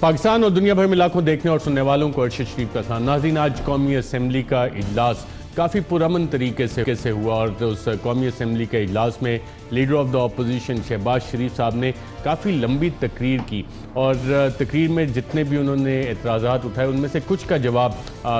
पाकिस्तान और दुनिया भर में लाखों देखने और सुनने वालों को अरशद शरीफ का सलाम। नाज़रीन, आज कौमी असम्बली का इजलास काफ़ी पुरअमन तरीके से हुआ और उस कौमी असम्बली के इजलास में leader of the opposition Shahbaz Sharif साहब ने काफ़ी लंबी तकरीर की और तकरीर में जितने भी उन्होंने एतराज़ात उठाए उनमें से कुछ का जवाब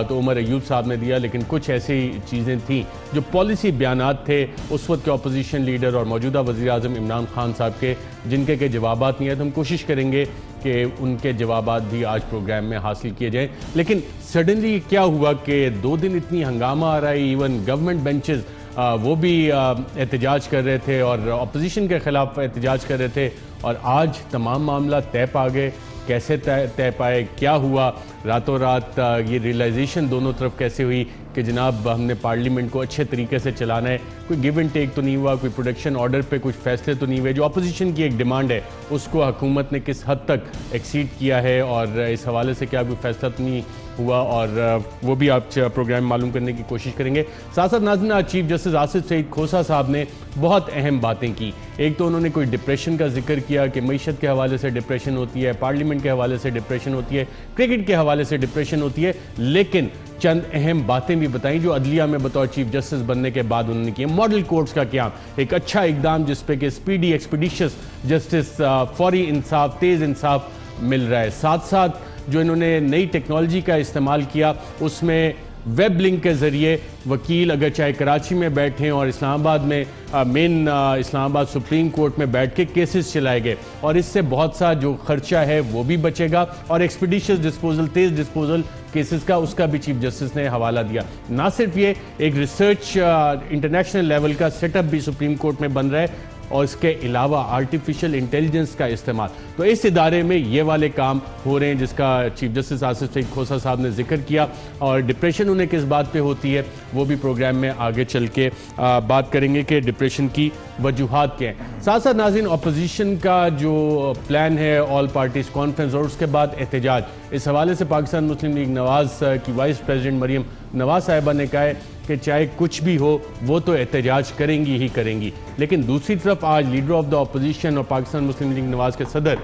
तो उमर अयूब साहब ने दिया, लेकिन कुछ ऐसी चीज़ें थीं जो पॉलिसी बयानात थे उस वक्त के अपोजिशन लीडर और मौजूदा वज़ीर आज़म इमरान खान साहब के, जिनके के जवाबात नहीं आए। तो हम कोशिश करेंगे कि उनके जवाबात भी आज प्रोग्राम में हासिल किए जाएँ। लेकिन सडनली क्या हुआ कि 2 दिन इतनी हंगामा आ रहा है, इवन गवर्नमेंट बेंचेस वो भी एहतजाज कर रहे थे और अपोजिशन के ख़िलाफ़ एहतजाज कर रहे थे और आज तमाम मामला तय पा गए। कैसे तय पाए, क्या हुआ, रातों रात ये रियलाइजेशन दोनों तरफ कैसे हुई कि जनाब हमने पार्लियामेंट को अच्छे तरीके से चलाना है, कोई गिव एंड टेक तो नहीं हुआ, कोई प्रोडक्शन ऑर्डर पे कुछ फैसले तो नहीं हुए, जो अपोजिशन की एक डिमांड है उसको हुकूमत ने किस हद तक एक्सीड किया है और इस हवाले से क्या कोई फैसला तो नहीं हुआ, और वो भी आप प्रोग्राम में मालूम करने की कोशिश करेंगे। साथ साथ नाज़रीन, आज चीफ जस्टिस आसिफ सईद खोसा साहब ने बहुत अहम बातें की। एक तो उन्होंने कोई डिप्रेशन का जिक्र किया कि मईशत के हवाले से डिप्रेशन होती है, पार्लियामेंट के हवाले से डिप्रेशन होती है, क्रिकेट के हवाले से डिप्रेशन होती है, लेकिन चंद अहम बातें भी बताई जो अदलिया में बतौर चीफ जस्टिस बनने के बाद उन्होंने किया। मॉडल कोर्ट्स का क्या एक अच्छा इकदाम जिस पे कि स्पीडी एक्सपीडिशियस जस्टिस, फौरी इंसाफ, तेज़ इंसाफ मिल रहा है। साथ साथ जो इन्होंने नई टेक्नोलॉजी का इस्तेमाल किया उसमें वेब लिंक के ज़रिए वकील अगर चाहे कराची में बैठे और इस्लामाबाद में मेन इस्लामाबाद सुप्रीम कोर्ट में बैठ के केसेस चलाए गए और इससे बहुत सा जो खर्चा है वो भी बचेगा और एक्सपीडिशियस डिस्पोजल, तेज़ डिस्पोजल केसेस का उसका भी चीफ जस्टिस ने हवाला दिया। ना सिर्फ ये, एक रिसर्च इंटरनेशनल लेवल का सेटअप भी सुप्रीम कोर्ट में बन रहा है और इसके अलावा आर्टिफिशियल इंटेलिजेंस का इस्तेमाल। तो इस इदारे में ये वाले काम हो रहे हैं जिसका चीफ जस्टिस आसिफ सईद खोसा साहब ने जिक्र किया, और डिप्रेशन उन्हें किस बात पे होती है वो भी प्रोग्राम में आगे चल के बात करेंगे कि डिप्रेशन की वजूहात क्या हैं। साथ साथ नाज़रीन, अपोजिशन का जो प्लान है ऑल पार्टीज़ कॉन्फ्रेंस और उसके बाद एहतजाज, इस हवाले से पाकिस्तान मुस्लिम लीग नवाज़ की वाइस प्रेसिडेंट मरीम नवाज साहिबा ने कहा है कि चाहे कुछ भी हो वो तो एहतजाज करेंगी ही करेंगी। लेकिन दूसरी तरफ आज लीडर ऑफ द अपोजिशन और पाकिस्तान मुस्लिम लीग नवाज़ के सदर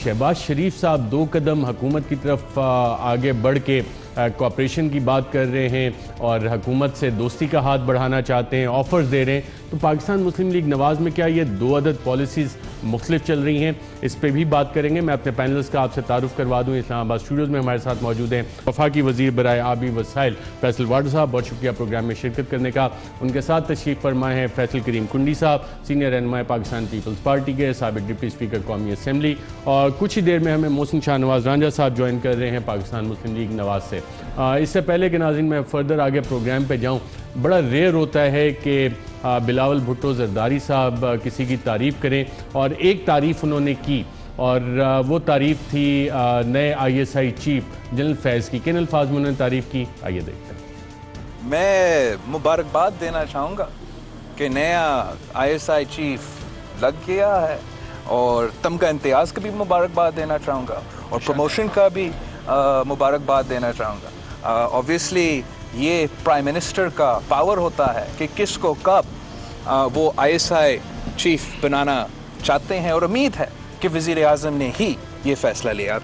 शहबाज शरीफ साहब 2 कदम हुकूमत की तरफ आगे बढ़ के कोऑपरेशन की बात कर रहे हैं और हुकूमत से दोस्ती का हाथ बढ़ाना चाहते हैं, ऑफर्स दे रहे हैं। तो पाकिस्तान मुस्लिम लीग नवाज़ में क्या ये 2 अदद पॉलिसीज़ मुख्तलिफ चल रही हैं, इस पर भी बात करेंगे। मैं अपने पैनलिस्ट का आपसे तारुफ करवा दूँ। इस्लामाबाद स्टूडियोज़ में हमारे साथ मौजूद हैं वफाकी वज़ीर बराए आबी वसाइल फैसल वाडू साहब, बहुत शुक्रिया प्रोग्राम में शिरकत करने का। उनके साथ तशरीफ़ फरमाए हैं फैसल करीम कुंडी साहब, सीनियर रहनुमा पाकिस्तान पीपल्स पार्टी के, साबिक डिप्टी स्पीकर कौमी असम्बली, और कुछ ही देर में हमें मोहसिन शाहनवाज रांझा साहब ज्वाइन कर रहे हैं पाकिस्तान मुस्लिम लीग नवाज़ से। इससे पहले कि नाज़रीन मैं फ़र्दर आगे प्रोग्राम पे जाऊं, बड़ा रेयर होता है कि बिलावल भुट्टो जरदारी साहब किसी की तारीफ़ करें, और एक तारीफ़ उन्होंने की और वो तारीफ़ थी नए ISI चीफ जनरल फैज़ की। किन अल्फाज में उन्होंने तारीफ़ की, आइए देखते हैं। मैं मुबारकबाद देना चाहूँगा कि नया ISI चीफ लग गया है और तमगा इम्तियाज़ का भी मुबारकबाद देना चाहूँगा और प्रमोशन का भी मुबारकबाद देना चाहूँगा। ऑब्वियसली ये प्राइम मिनिस्टर का पावर होता है कि किसको कब वो ISI चीफ बनाना चाहते हैं, और उम्मीद है कि वज़ीर आज़म ने ही ये फ़ैसला लिया।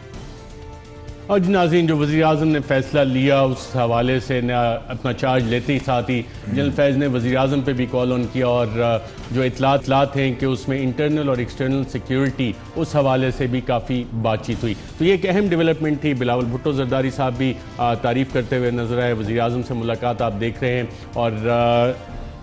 और जी नाज़रीन, जो वज़ीर आज़म ने फ़ैसला लिया उस हवाले से अपना चार्ज लेते ही साथ ही जनरल फैज़ ने वज़ीर आज़म पे भी कॉल ऑन किया और जो इतलात हैं कि उसमें इंटरनल और एक्सटर्नल सिक्योरिटी उस हवाले से भी काफ़ी बातचीत हुई। तो ये एक अहम डेवलपमेंट थी। बिलावल भुट्टो जरदारी साहब भी तारीफ़ करते हुए नजर आए। वज़ीर आज़म से मुलाकात आप देख रहे हैं और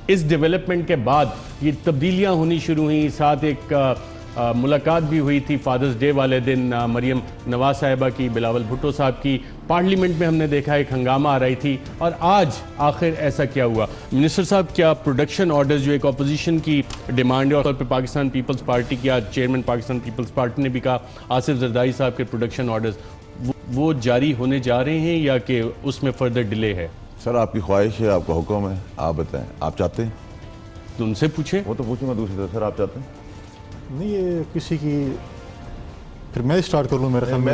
इस डेवलपमेंट के बाद ये तब्दीलियाँ होनी शुरू हुई। साथ एक मुलाकात भी हुई थी फादर्स डे वाले दिन मरीम नवाज साहिबा की, बिलावल भुट्टो साहब की। पार्लियामेंट में हमने देखा एक हंगामा आ रही थी और आज आखिर ऐसा क्या हुआ। मिनिस्टर साहब, क्या प्रोडक्शन ऑर्डर्स जो एक अपोजिशन की डिमांड है और पर पाकिस्तान पीपल्स पार्टी की, आज चेयरमैन पाकिस्तान पीपल्स पार्टी ने भी कहा आसिफ जरदारी साहब के प्रोडक्शन ऑर्डर्स वो जारी होने जा रहे हैं या कि उसमें फर्दर डिले है? सर आपकी ख्वाहिश है, आपका हुक्म है, आप बताएं, आप चाहते हैं तो उनसे पूछे। वो तो पूछूंगा दूसरी तरफ। सर आप चाहते हैं? नहीं, ये किसी की, फिर मैं स्टार्ट कर लूँ। मेरे ख्याल में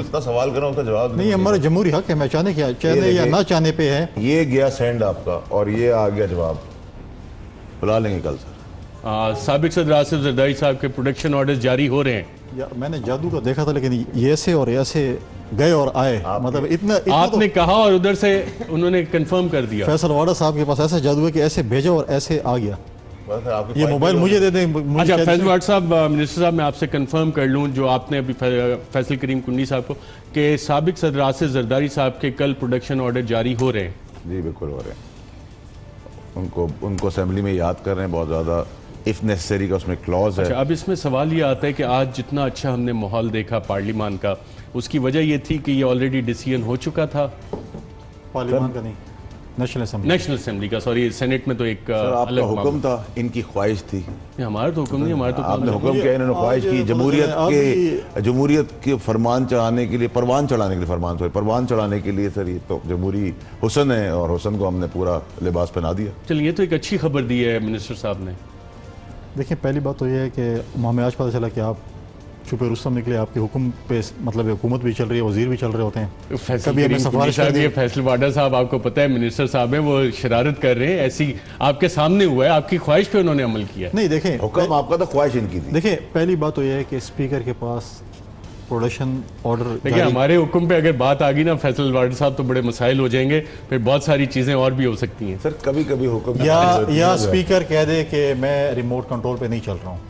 इतना सवाल कर रहा हूँ उसका जवाब नहीं, हमारा जमहूरी हक है, मैं चाहने या ना चाहने पे है। ये गया सेंड आपका और ये आ गया जवाब, बुला लेंगे कल सर। साबिक सदर आसिफ जरदारी साहब के प्रोडक्शन ऑर्डर्स जारी हो रहे हैं। यार मैंने जादू का देखा था, लेकिन ये ऐसे और ऐसे गए और आए, मतलब इतना आपने कहा और उधर से उन्होंने कंफर्म कर दिया। फैसल वाडा साहब के पास ऐसा जादू है कि ऐसे भेजा और ऐसे आ गया। आपकी ये मोबाइल मुझे दे दें। अच्छा फैसल वाडा साहब, मिनिस्टर साहब मैं आपसे कंफर्म कर लूं जो आपने अभी फैसल करीम कुंडी साहब को कि साबिक सदर आसिफ जरदारी साहब के कल प्रोडक्शन ऑर्डर जारी हो रहे हैं। जी बिल्कुल हो रहे हैं, उनको असेंबली में याद कर रहे हैं बहुत ज़्यादा, इफ़ नेसेसरी का उसमें क्लॉज है। अच्छा, अब इसमें सवाल ये आता है कि आज जितना अच्छा हमने माहौल देखा पार्लियामान का, उसकी वजह ये थी कि ये ऑलरेडी डिसीजन हो चुका था। पार्लियामान का नहीं, नेशनल असेंबली का, सॉरी सेनेट में तो एक आपका अलग हुक्म था, इनकी ख्वाहिश थी। हमारा तो हुक्म नहीं, हमारा तो आपने हुक्म किया, इन्होंने ख्वाहिश की जमहूरियत के फरमान चढ़ाने के लिए, परवान चढ़ाने के लिए सर, ये तो जमहूरी हुसन है और हुसन को हमने पूरा लिबास पहना दिया। चलिए ये तो एक अच्छी खबर दी है मिनिस्टर साहब ने। देखिए पहली बात तो यह है कि हमें आज पता चला कि आप छुपे रुस्तम निकले, आपके हुक्म पे मतलब हुकूमत भी चल रही है, वजीर भी चल रहे होते हैं। कभी हमें सिफारिश कर दी है। फैसल वाडा साहब आपको पता है मिनिस्टर साहब हैं, वो शरारत कर रहे हैं, ऐसी आपके सामने हुआ है, आपकी ख्वाहिश पे उन्होंने अमल किया। नहीं देखें, हुक्म आपका था, ख्वाहिश इनकी थी। देखिए पहली बात तो यह है कि स्पीकर के पास प्रोडक्शन ऑर्डर, देखिए हमारे हुक्म पे अगर बात आ गई ना फैसल वाडा साहब, तो बड़े मसाइल हो जाएंगे, फिर बहुत सारी चीजें और भी हो सकती हैं। सर कभी कभी हुक्म या स्पीकर कह दे कि मैं रिमोट कंट्रोल पे नहीं चल रहा हूँ,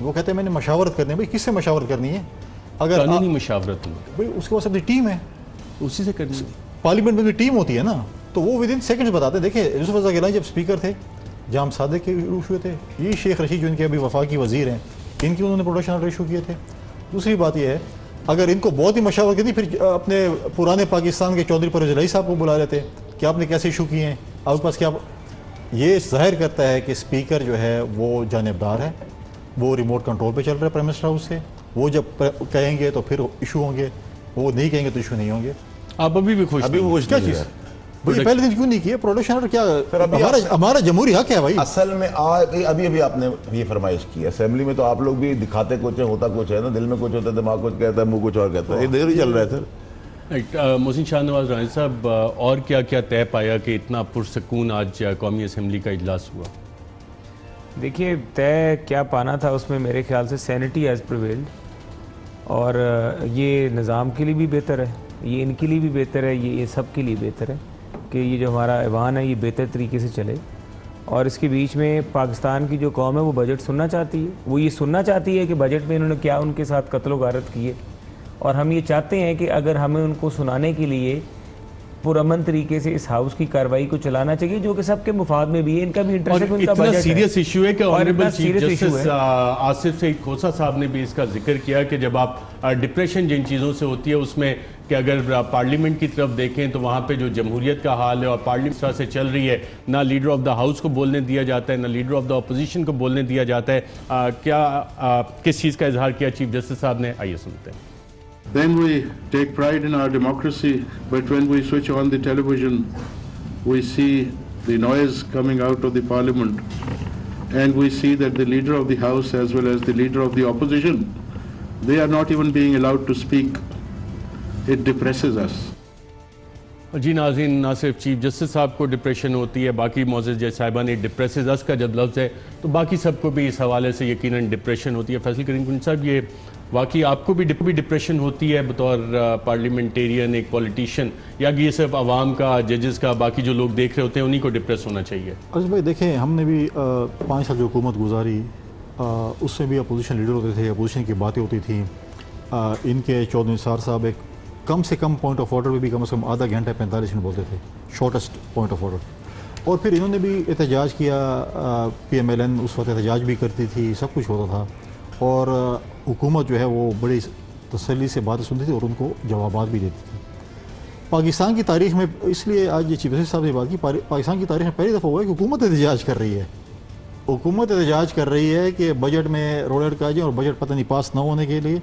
वो कहते हैं मैंने मशावरत करनी है। भाई किससे मशावरत करनी है? अगर कानूनी मशावरत भाई उसके पास अपनी टीम है, उसी से करनी है। पार्लियामेंट में भी टीम होती है ना, तो वो विद इन सेकंड्स बताते हैं। देखिए यूसुफ रज़ा गिलानी जब स्पीकर थे, जाम सादिक के इशू हुए थे, ये शेख रशीद जो इनके अभी वफाकी वजीर हैं, इनकी उन्होंने प्रोडक्शन ऑर्डर इशू किए थे। दूसरी बात यह है, अगर इनको बहुत ही मशावरत करती, फिर अपने पुराने पाकिस्तान के चौधरी परवेज़ इलाही साहब को बुला लेते कि आपने कैसे इशू किए हैं, आपके पास क्या। ये जाहिर करता है कि स्पीकर जो है वो जानिबदार है, वो रिमोट कंट्रोल पे चल रहा है प्राइम मिनिस्टर हाउस से। वो जब कहेंगे तो फिर इशू होंगे, वो नहीं कहेंगे तो इशू नहीं होंगे। आप अभी भी खुश, अभी वो क्या चीज़ भाई पहले दिन क्यों नहीं किया प्रोडक्शन ऑर्डर? क्या हमारा जमहूरी हक है भाई। असल में अभी आपने ये फरमाइश की असेंबली में, तो आप लोग भी दिखाते कुछ है, होता कुछ है ना, दिल में कुछ होता है, दिमाग कुछ कहता है, मुंह कुछ और कहता है, ये देर ही चल रहा है सर। मोहसिन शाहनवाज रानी साहब, और क्या क्या तय पाया कि इतना पुरसकून आज कौमी असेंबली का इजलास हुआ? देखिए तय क्या पाना था उसमें मेरे ख्याल से सैनिटी एज प्रिवेल्ड, और ये निज़ाम के लिए भी बेहतर है, ये इनके लिए भी बेहतर है, ये सब के लिए बेहतर है कि ये जो हमारा ऐवान है ये बेहतर तरीके से चले। और इसके बीच में पाकिस्तान की जो कौम है वो बजट सुनना चाहती है, वो ये सुनना चाहती है कि बजट में इन्होंने क्या उनके साथ कत्लो गारत किए, और हम ये चाहते हैं कि अगर हमें उनको सुनाने के लिए पुरअमन तरीके से इस हाउस की कार्रवाई को चलाना चाहिए, जो कि सबके मुफाद में भी है, इनका भी इंटरेस्ट है, उनका बजट है। सीरियस इशू है कि honourable chief justice Asif Saeed Khosa साहब ने भी इसका जिक्र किया कि जब आप डिप्रेशन जिन चीज़ों से होती है उसमें कि अगर पार्लियामेंट की तरफ देखें तो वहाँ पे जो जमहूरियत का हाल है और पार्लियामेंट से चल रही है, ना लीडर ऑफ द हाउस को बोलने दिया जाता है, ना लीडर ऑफ द अपोजिशन को बोलने दिया जाता है। किस चीज़ का इजहार किया चीफ जस्टिस साहब ने, आइए सुनते हैं। Then we take pride in our democracy, but when we switch on the television, we see the noise coming out of the parliament, and we see that the leader of the house as well as the leader of the opposition, they are not even being allowed to speak. It depresses us. जी नाज़रीन, ना सिर्फ chief justice साहब को depression होती है, बाकी मोअज़्ज़ज़ जज साहिबान, डिप्रेसेस अस का जब लफ्ज़ है तो बाकी सबको भी इस हवाले से यकीनन डिप्रेशन होती है। फैसल करीम कुंडी साहब, ये वाकई आपको भी डिप्रेशन होती है बतौर पार्लियामेंटेरियन, एक पॉलिटिशियन, या कि ये सिर्फ आवाम का, जजेस का, बाकी जो लोग देख रहे होते हैं उन्हीं को डिप्रेस होना चाहिए? अर्ज़ भाई देखें, हमने भी 5 साल जो हुकूमत गुजारी, उससे भी अपोजिशन लीडर होते थे, अपोजिशन की बातें होती थी। इनके चौधरी निसार साहब एक कम से कम पॉइंट ऑफ ऑर्डर में भी कम से कम आधा घंटा 45 मिनट बोलते थे, शॉर्टेस्ट पॉइंट ऑफ ऑर्डर। और फिर इन्होंने भी एहतजाज किया, PMLN उस वक्त एहतजाज भी करती थी, सब कुछ होता था, और हुकूमत जो है वो बड़ी तसल्ली से बातें सुनती थी और उनको जवाबात भी देती थी। पाकिस्तान की तारीख में, इसलिए आज ये चीफ जस्टिस साहब ने बात की, पाकिस्तान की तारीख में पहली दफ़ा हुआ है कि हुकूमत एहतजाज कर रही है। हुकूमत एहतजाज कर रही है कि बजट में रोड आ जाए, और बजट पता नहीं पास ना होने के लिए।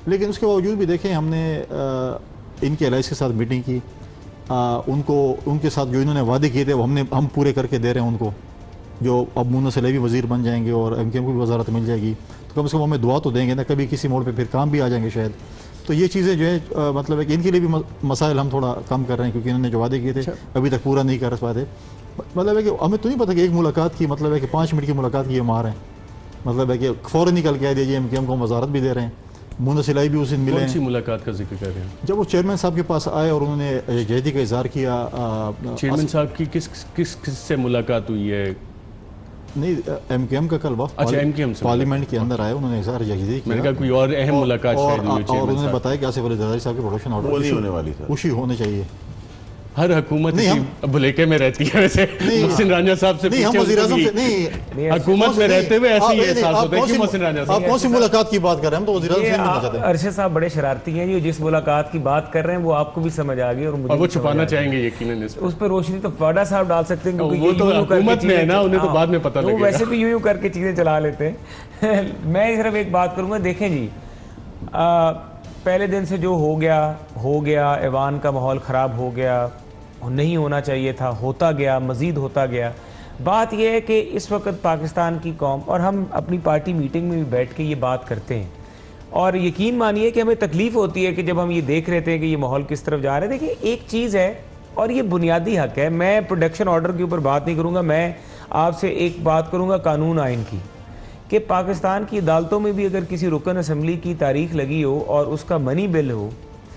लेकिन उसके बावजूद भी देखें, हमने इनके एलाइस के साथ मीटिंग की, उनके साथ जो इन्होंने वादे किए थे वो हम पूरे करके दे रहे हैं उनको। जो अब मुन्ना सलेवी वज़ीर बन जाएंगे और MKM को भी वजारत मिल जाएगी, तो कम से कम हमें दुआ तो देंगे ना, कभी किसी मोड़ पे फिर काम भी आ जाएंगे शायद। तो ये चीज़ें जो है मतलब है कि इनके लिए भी मसाइल हम थोड़ा कम कर रहे हैं, क्योंकि इन्होंने जो वादे किए थे अभी तक पूरा नहीं कर पाते। मतलब है कि हमें तो नहीं पता कि एक मुलाकात की, मतलब है कि 5 मिनट की मुलाकात की हम आ रहे हैं, मतलब है कि फ़ौरन निकल के आ दीजिए MKM को हम वजारत भी दे रहे हैं। मुंदसिलाई भी उस दिन मिले कौन सी हैं। मुलाकात का जिक्र कर रहे हैं? जब वो चेयरमैन साहब के पास आए और उन्होंने यकजहती का इजहार किया। चेयरमैन साहब की किस से मुलाकात हुई है? नहीं, MKM का कल वक्त अच्छा, MKM से पार्लियामेंट के अंदर आए, उन्होंने इजहार यकजहती किया। मैंने कहा कोई और अहम मुलाकात शायद हुई हो और चेयरमैन उन्होंने साहब। बताया कि आसिफ अली जरदारी साहब के प्रोडक्शन ऑर्डर वो नहीं होने वाली सर। खुशी होने चाहिए। हर हुकूमत नहीं, इसी भुलेखे में रहती है वैसे। मोहसिन राजा साहब से नहीं, हम पूछे वज़ीर उनको आज़म से भी नहीं, हुकूमत में रहते हुए ऐसे ही एहसास होता है कि मोहसिन राजा आप साहब। कौन सी मुलाकात की बात कर रहे हैं? हम तो वज़ीर आज़म से नहीं मिलना चाहते। अरशद साहब बड़े शरारती हैं, जो जिस मुलाकात की बात कर रहे हैं वो आपको भी समझ आ गई और मुझे और वो भी समझ छुपाना आ गई। चाहेंगे यकीनन इस पे। उस पर रोशनी तो वाडा साहब डाल सकते हैं, क्योंकि वो ये तो यूं करके हुकूमत में है ना, चीज़ें- उन्हें तो हाँ, बाद में पता वो लगेगा। वैसे भी यूं करके चीज़ें चला लेते हैं। मैं सिर्फ एक बात करूँगा, देखें जी, पहले दिन से जो हो गया, ऐवान का माहौल ख़राब हो गया, नहीं होना चाहिए था, होता गया, मज़ीद होता गया। बात यह है कि इस वक्त पाकिस्तान की कौम, और हम अपनी पार्टी मीटिंग में भी बैठ के ये बात करते हैं, और यकीन मानिए कि हमें तकलीफ़ होती है कि जब हम ये देख रहे थे कि ये माहौल किस तरफ जा रहा है। देखिए, एक चीज़ है और ये बुनियादी हक़ है, मैं प्रोडक्शन ऑर्डर के ऊपर बात नहीं करूँगा, मैं आपसे एक बात करूँगा कानून आइन की, कि पाकिस्तान की अदालतों में भी अगर किसी रुकन असम्बली की तारीख लगी हो और उसका मनी बिल हो,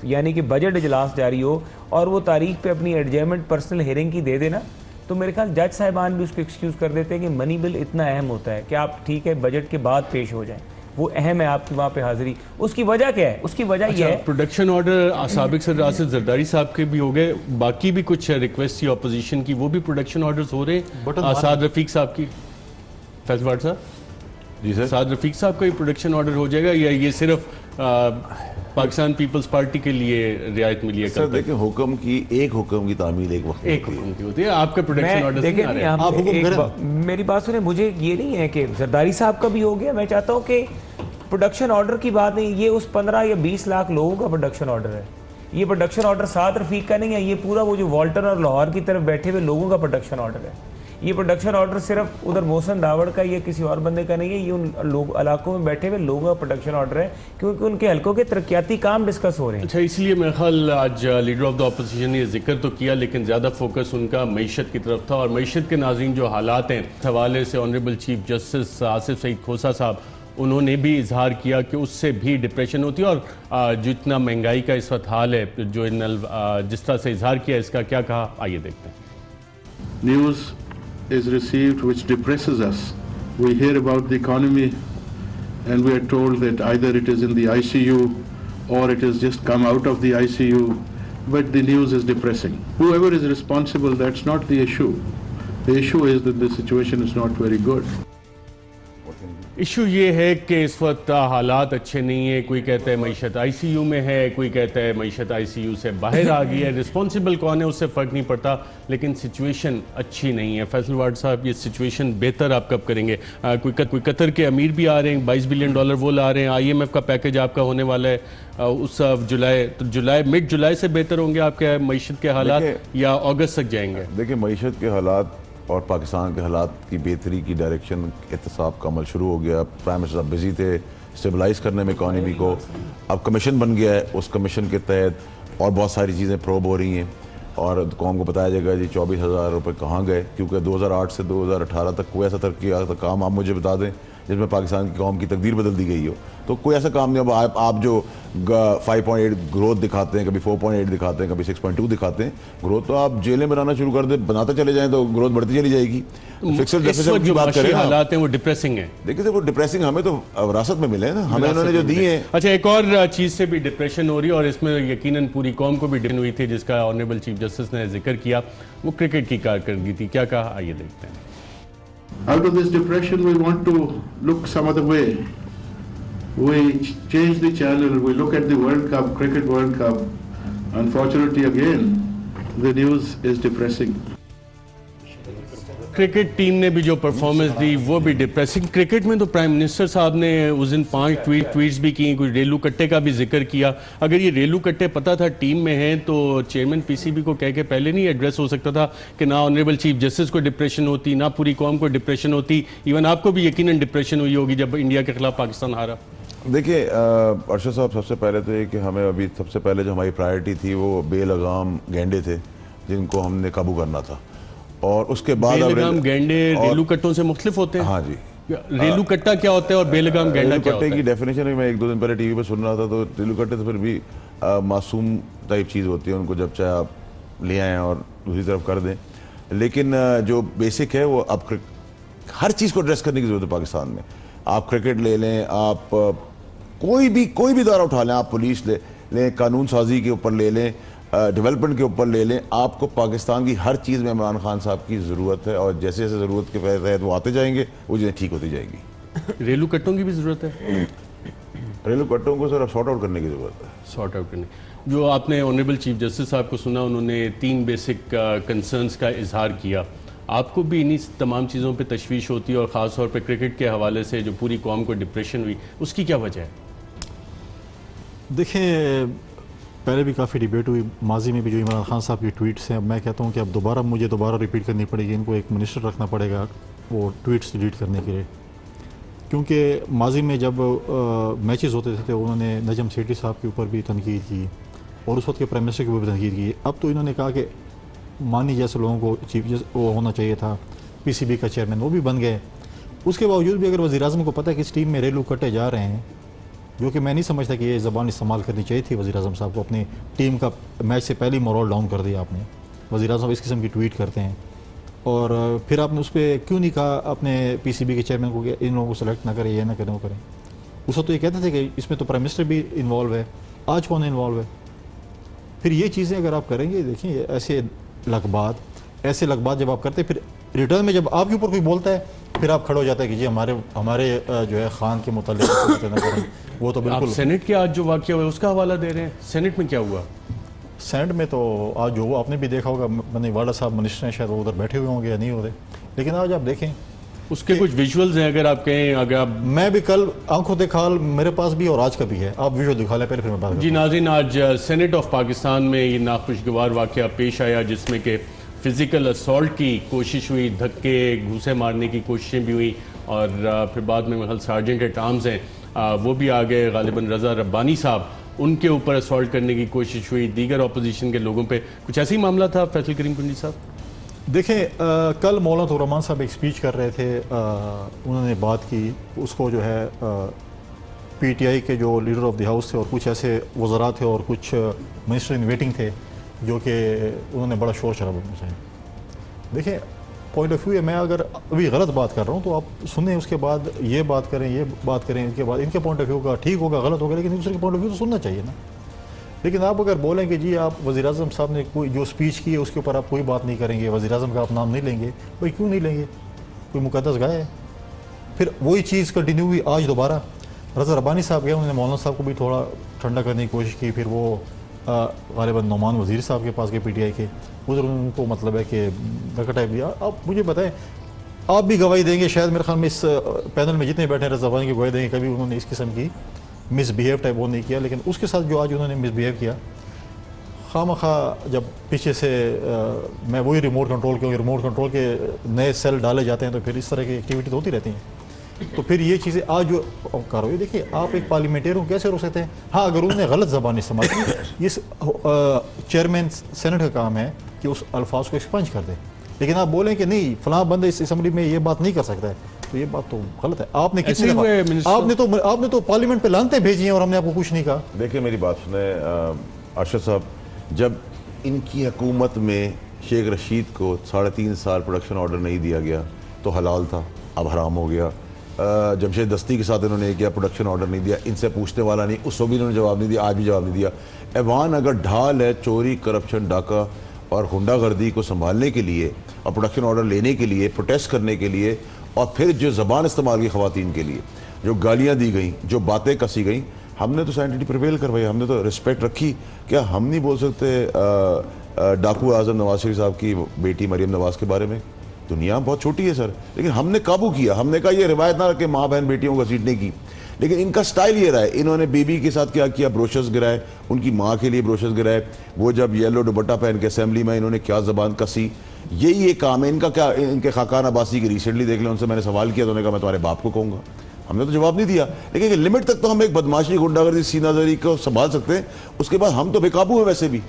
यानी कि बजट इजलास जारी हो, और वो तारीख पे अपनी एडजमेंट पर्सनल हेयरिंग की दे देना, तो मेरे ख्याल जज साहिबान भी उसको एक्सक्यूज़ कर देते हैं कि मनी बिल इतना अहम होता है कि आप ठीक है बजट के बाद पेश हो जाएं, वो अहम है आपकी वहाँ पे हाजिरी। उसकी वजह क्या है? उसकी वजह यह है, प्रोडक्शन ऑर्डर साबिक सदर आसिफ जरदारी साहब के भी हो गए, बाकी भी कुछ रिक्वेस्ट थी अपोजिशन की, वो भी प्रोडक्शन ऑर्डर्स हो रहे हैं। साद रफीक साहब की, फैसल वाट साहब जी सर। साद रफीक साहब का ही प्रोडक्शन ऑर्डर हो जाएगा या ये सिर्फ पाकिस्तान पीपल्स पार्टी के लिए रियायत मिली है? सर देखिए, हुक्म की तामील एक वक्त एक हुक्म की होती है, आपका प्रोडक्शन मैं ऑर्डर देखिए नहीं आ रहे नहीं, हैं। आप हुक्म एक करें। मेरी बात सुने, मुझे ये नहीं है कि जरदारी साहब का भी हो गया, मैं चाहता हूँ कि प्रोडक्शन ऑर्डर की बात नहीं, ये उस 15 या 20 लाख लोगों का प्रोडक्शन ऑर्डर है। ये प्रोडक्शन ऑर्डर साद रफीक का नहीं है, ये पूरा वो जो वाल्टन और लाहौर की तरफ बैठे हुए लोगों का प्रोडक्शन ऑर्डर है। ये प्रोडक्शन ऑर्डर सिर्फ उधर मोहसिन दावड़ का या किसी और बंदे का नहीं है, ये उन लोग इलाकों में बैठे हुए लोगों का प्रोडक्शन ऑर्डर है, क्योंकि उनके हल्कों के तरक्याती काम डिस्कस हो रहे हैं। अच्छा, इसलिए मेरे ख्याल आज लीडर ऑफ द अपोजिशन ने जिक्र तो किया, लेकिन ज़्यादा फोकस उनका मईशत की तरफ था, और मईशत के नाज़रीन जो हालात हैं, इस हवाले से honourable chief justice Asif Saeed Khosa साहब, उन्होंने भी इजहार किया कि उससे भी डिप्रेशन होती है, और जितना महंगाई का इस वक्त हाल है, जो जिस तरह से इजहार किया, इसका क्या कहा, आइए देखते हैं। News is received which depresses us. We hear about the economy and we are told that either it is in the ICU or it has just come out of the ICU, but the news is depressing. Whoever is responsible, that's not the issue. The issue is that the situation is not very good. Issue ये है कि इस वक्त हालात अच्छे नहीं है, कोई कहता है मईशत ICU में है, कोई कहता है मईशत ICU से बाहर आ गई है, रिस्पॉन्सिबल कौन है उससे फ़र्क नहीं पड़ता, लेकिन सिचुएशन अच्छी नहीं है। फैसल वाट साहब, ये सिचुएशन बेहतर आप कब करेंगे? कोई कतर के अमीर भी आ रहे हैं, $22 बिलियन वो ला रहे हैं, IMF का पैकेज आपका होने वाला है उस जुलाई मिड जुलाई से बेहतर होंगे आपके मईशत के हालात या अगस्त तक जाएंगे? देखिए, मईशत के हालात और पाकिस्तान के हालात की बेहतरी की डायरेक्शन एहतसाब का अमल शुरू हो गया। प्राइम मिनिस्टर साहब बिजी थे स्टेबलाइज करने में इकॉनमी को, अब कमीशन बन गया है, उस कमीशन के तहत और बहुत सारी चीज़ें प्रोब हो रही हैं, और कौम को बताया जाएगा जी 24,000 रुपये कहाँ गए, क्योंकि 2008 से 2018 तक कोई ऐसा तरक्की काम आप मुझे बता दें जिसमें पाकिस्तान की कौम की तकदीर बदल दी गई हो, तो कोई ऐसा काम नहीं। अब आप जो 5.8 ग्रोथ दिखाते हैं, कभी 4.8 दिखाते हैं, कभी 6.2 दिखाते हैं, ग्रोथ तो आप जेलें बनाना शुरू कर दें, बनाते चले जाएं तो ग्रोथ बढ़ती चली जाएगी। फिक्स्ड डेफिसिट की बात करें, हालात हैं वो डिप्रेसिंग है। देखिए, वो डिप्रेसिंग हमें तो विरासत में मिले हैं ना, हमें उन्होंने जो दिए हैं। अच्छा, एक और चीज़ से भी डिप्रेशन हो रही है, और इसमें यकीनन पूरी कौम को भी डिप्रेशन हुई थी, जिसका ऑनरेबल चीफ जस्टिस ने जिक्र किया, वो क्रिकेट की कारकर्दगी थी। क्या कहा, आइए देखते हैं। Out of this depression, we want to look some other way. We change the channel, we look at the World Cup, Cricket World Cup. Unfortunately, again, the news is depressing. Cricket team ने भी जो performance दी वो भी depressing. Cricket में तो prime minister साहब ने उस दिन 5 ट्वीट्स भी किए, कोई रेलू कट्टे का भी जिक्र किया। अगर ये रेलू कट्टे पता था टीम में हैं तो चेयरमैन PCB को कह के पहले नहीं एड्रेस हो सकता था कि ना ऑनरेबल चीफ जस्टिस को डिप्रेशन होती, ना पूरी कौम को डिप्रेशन होती। इवन आपको भी यकीनन डिप्रेशन हुई होगी जब इंडिया के खिलाफ पाकिस्तान हारा। देखिए अरशद साहब, सबसे पहले तो ये कि हमें अभी सबसे पहले जो हमारी प्रायोरिटी थी वो बेलगाम गेंडे थे जिनको हमने काबू करना था, और उसके बाद बेलगाम गेंडे रेलू कट्टों से मुख्तलिफ होते हैं। हाँ जी, रेलू कट्टा क्या होता है और बेलगाम गैंडा क्या होता कट्टे है? की डेफिनेशन मैं 1-2 दिन पहले टीवी पे सुन रहा था, तो रेलू कट्टे तो फिर भी मासूम टाइप चीज़ होती है, उनको जब चाहे आप ले आएँ और दूसरी तरफ कर दें। लेकिन जो बेसिक है वो अब हर चीज़ को एड्रेस करने की ज़रूरत है पाकिस्तान में। आप क्रिकेट ले लें, आप कोई भी दौरा उठा लें, आप पुलिस ले लें, कानून साजी के ऊपर ले लें, डेवलपमेंट के ऊपर ले लें, आपको पाकिस्तान की हर चीज़ में इमरान खान साहब की ज़रूरत है, और जैसे जैसे ज़रूरत के तहत वो आते जाएंगे वो चीज़ें ठीक होती जाएंगी। रेलू कट्टों की भी ज़रूरत है, रेलू कट्टों को सिर्फ सॉर्ट आउट करने की ज़रूरत है। सॉर्ट आउट करने। जो आपने ऑनरेबल चीफ जस्टिस साहब को सुना, उन्होंने 3 बेसिक कंसर्न्स का इजहार किया। आपको भी इन्हीं तमाम चीज़ों पे तशवीश होती है, और ख़ास तौर पे क्रिकेट के हवाले से जो पूरी कौम को डिप्रेशन हुई, उसकी क्या वजह है? देखिए, पहले भी काफ़ी डिबेट हुई, माजी में भी जो इमरान खान साहब की ट्वीट्स हैं, अब मैं कहता हूँ कि अब मुझे दोबारा रिपीट करनी पड़ेगी, इनको एक मिनिस्टर रखना पड़ेगा वो ट्वीट्स डिलीट करने के लिए। क्योंकि माजी में जब मैचेस होते थे तो उन्होंने नजम सेठी साहब के ऊपर भी तनकीद की, और उस वक्त के प्राइम मिनिस्टर के ऊपर भी तनकीद की। अब तो इन्होंने कहा कि मानी जैसे लोगों को चीफ वो होना चाहिए था, पीसीबी का चेयरमैन, वो भी बन गए। उसके बावजूद भी अगर वज़ीर-ए-आज़म को पता है कि इस टीम में रेलू कट्टे जा रहे हैं, जो कि मैं नहीं समझता कि ये ज़बान इस्तेमाल करनी चाहिए थी वज़ीर-ए-आज़म साहब को। अपनी टीम का मैच से पहले ही मोरल डाउन कर दिया आपने। वज़ीर-ए-आज़म साहब इस किस्म की ट्वीट करते हैं, और फिर आपने उस पर क्यों नहीं कहा अपने पीसीबी के चेयरमैन को कि इन लोगों को सेलेक्ट ना करें, ये ना करें, वो करें। उस वक्त तो ये कहते थे कि इसमें तो प्राइम मिनिस्टर भी इन्वॉल्व है, आज कौन इन्वॉल्व है? फिर ये चीज़ें अगर आप करेंगे, देखिए ऐसे लगबात जब आप करते हैं, फिर रिटर्न में जब आपके ऊपर कोई बोलता है, फिर आप खड़े हो जाते हैं कि जी हमारे जो है खान के मुताल्लिक़ वो तो बिल्कुल। आप सेनेट के आज जो वाक़या हुआ उसका हवाला दे रहे हैं, सेनेट में क्या हुआ? सेनेट में तो आज जो आपने भी देखा होगा, मनी वाला साहब मिनिस्टर हैं, शायद वो उधर बैठे हुए होंगे या नहीं होते, लेकिन आज आप देखें उसके कुछ विजुअल्स हैं, अगर आप कहें, अगर आप। मैं भी कल आंखों देखा हाल मेरे पास भी और आज का भी है, आप विजुअल दिखा लें पहले, फिर मैं बात जी नाज़रीन, आज सेनेट ऑफ पाकिस्तान में ये नाखुशगवार वाक़या पेश आया, जिसमें कि फ़िज़िकल असॉल्ट की कोशिश हुई, धक्के घूसे मारने की कोशिशें भी हुई, और फिर बाद में महल सार्जेंट एट आर्म्स हैं वो भी आ गए, गालिबन रज़ा रब्बानी साहब, उनके ऊपर असॉल्ट करने की कोशिश हुई, दीगर अपोजिशन के लोगों पे कुछ ऐसा ही मामला था। फैसल करीम कुंडी साहब, देखें, कल मौलाना तौर रहमान साहब एक स्पीच कर रहे थे, उन्होंने बात की, उसको जो है पीटीआई के जो लीडर ऑफ द हाउस थे और कुछ ऐसे वज़रा थे और कुछ मिनिस्टर इन वेटिंग थे, जो कि उन्होंने बड़ा शोर शराबा मचाया। देखिए, पॉइंट ऑफ व्यू है, मैं अगर अभी गलत बात कर रहा हूँ तो आप सुने, उसके बाद ये बात करें, इनके बाद इनके पॉइंट ऑफ व्यू का ठीक होगा, गलत होगा, लेकिन दूसरे के पॉइंट ऑफ व्यू तो सुनना चाहिए ना। लेकिन आप अगर बोलें कि जी आप वज़ीर-ए-आज़म साहब ने कोई जो स्पीच की है उसके ऊपर आप कोई बात नहीं करेंगे, वज़ीर-ए-आज़म का आप नाम नहीं लेंगे, भाई क्यों नहीं लेंगे? कोई मुक़द्दस गाय है? फिर वही चीज़ कंटिन्यू हुई आज दोबारा। रज़ा रब्बानी साहब गए, उन्होंने मौलाना साहब को भी थोड़ा ठंडा करने की कोशिश की, फिर वो ग़ालिबन नौमान वज़ीर साहब के पास गए पीटीआई के, उधर उनको मतलब है कि धक्का टाइप दिया। अब मुझे बताएं, आप भी गवाही देंगे, शायद मेरे ख्याल में इस पैनल में जितने बैठे हैं रज़ा रब्बानी की गवाही देंगे, कभी उन्होंने इस किस्म की मिसबिहेव टाइप वो नहीं किया। लेकिन उसके साथ जो आज उन्होंने मिसबिहेव किया, खामखा जब पीछे से मैं वही रिमोट कंट्रोल, क्योंकि रिमोट कंट्रोल के नए सेल डाले जाते हैं तो फिर इस तरह की एक्टिविटी होती रहती हैं, तो फिर ये चीज़ें आज जो कार्रवाई, देखिए आप एक पार्लियामेंटेरियन कैसे रोक सकते हैं? हाँ, अगर उन्होंने गलत ज़बान इस्तेमाल की, ये चेयरमैन सेनेट का काम है कि उस अल्फाज को एक्सपंज कर दे, लेकिन आप बोलें कि नहीं फलां बंदा इस असम्बली में ये बात नहीं कर सकता है, तो ये बात तो गलत है। आपने कितने आपने तो पार्लियामेंट पे लानते भेजी हैं और हमने आपको कुछ नहीं कहा। देखिए मेरी बात सुने अरशद साहब, जब इनकी हुकूमत में शेख रशीद को 3.5 साल प्रोडक्शन ऑर्डर नहीं दिया गया तो हलाल था, अब हराम हो गया। जमशेद दस्ती के साथ इन्होंने किया, प्रोडक्शन ऑर्डर नहीं दिया, इनसे पूछने वाला नहीं, उसको भी इन्होंने जवाब नहीं दिया, आज भी जवाब नहीं दिया। ऐवान अगर ढाल है चोरी, करप्शन, डाका और गुंडागर्दी को संभालने के लिए और प्रोडक्शन ऑर्डर लेने के लिए, प्रोटेस्ट करने के लिए, और फिर जो ज़बान इस्तेमाल की ख़वातीन के लिए, जो गालियाँ दी गई, जो बातें कसी गई, हमने तो सैनिटी प्रिवेल करवाई, हमने तो रिस्पेक्ट रखी। क्या हम नहीं बोल सकते डाकू आज़म नवाज शरीफ साहब की बेटी मरीम नवाज़ के बारे में? दुनिया बहुत छोटी है सर, लेकिन हमने काबू किया। हमने कहा ये रिवायत ना रखे माँ बहन बेटियों को घसीटने की, लेकिन इनका स्टाइल ये रहा है। इन्होंने बीबी के साथ क्या किया, ब्रोशर्स गिराए, उनकी माँ के लिए ब्रोशर्स गिराए। वो जब येलो दुपट्टा पहन के असेंबली में इन्होंने क्या ज़बान कसी, यही ये काम है इनका। क्या इनके खाकान अब्बासी की रिसेंटली देख लें, उनसे मैंने सवाल किया तो उन्होंने कहा मैं तुम्हारे बाप को कहूँगा। हमने तो जवाब नहीं दिया, लेकिन लिमिट तक तो हम एक बदमाशी, गुंडागर्दी, सीनाजरी को संभाल सकते हैं, उसके बाद हम तो बेकाबू हैं वैसे भी।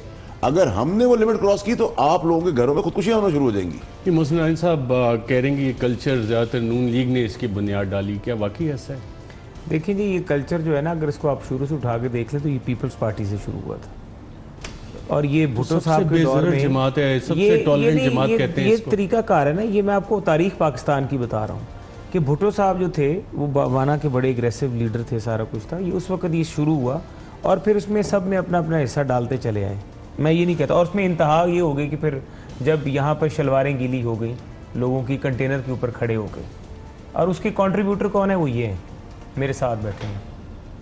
अगर हमने वो लिमिट क्रॉस की तो आप लोगों के घरों में खुदकुशियां होना शुरू हो जाएंगी। ये मोहसिन नाइन साहब कह रहे हैं कि ये कल्चर ज़्यादातर नून लीग ने इसकी बुनियाद डाली, क्या वाकई ऐसा है? देखिए जी, ये कल्चर जो है ना, अगर इसको आप शुरू से उठा के देख लें तो ये पीपल्स पार्टी से शुरू हुआ था, और ये भुट्टो साहब के दौर में जमात है, सबसे टॉलरेंट जमात कहते हैं ये इसको। तरीका कार है ना, ये मैं आपको तारीख पाकिस्तान की बता रहा हूँ कि भुट्टो साहब जो थे वो बावाना के बड़े एग्रेसिव लीडर थे, सारा कुछ था, ये उस वक्त ये शुरू हुआ और फिर उसमें सब ने अपना अपना हिस्सा डालते चले आए। मैं ये नहीं कहता, और उसमें इंतहा ये हो गई कि फिर जब यहाँ पर शलवारें गीली हो गई, लोगों की कंटेनर के ऊपर खड़े हो गए, और उसके कंट्रीब्यूटर कौन है? वो ये हैं, मेरे साथ बैठे हैं।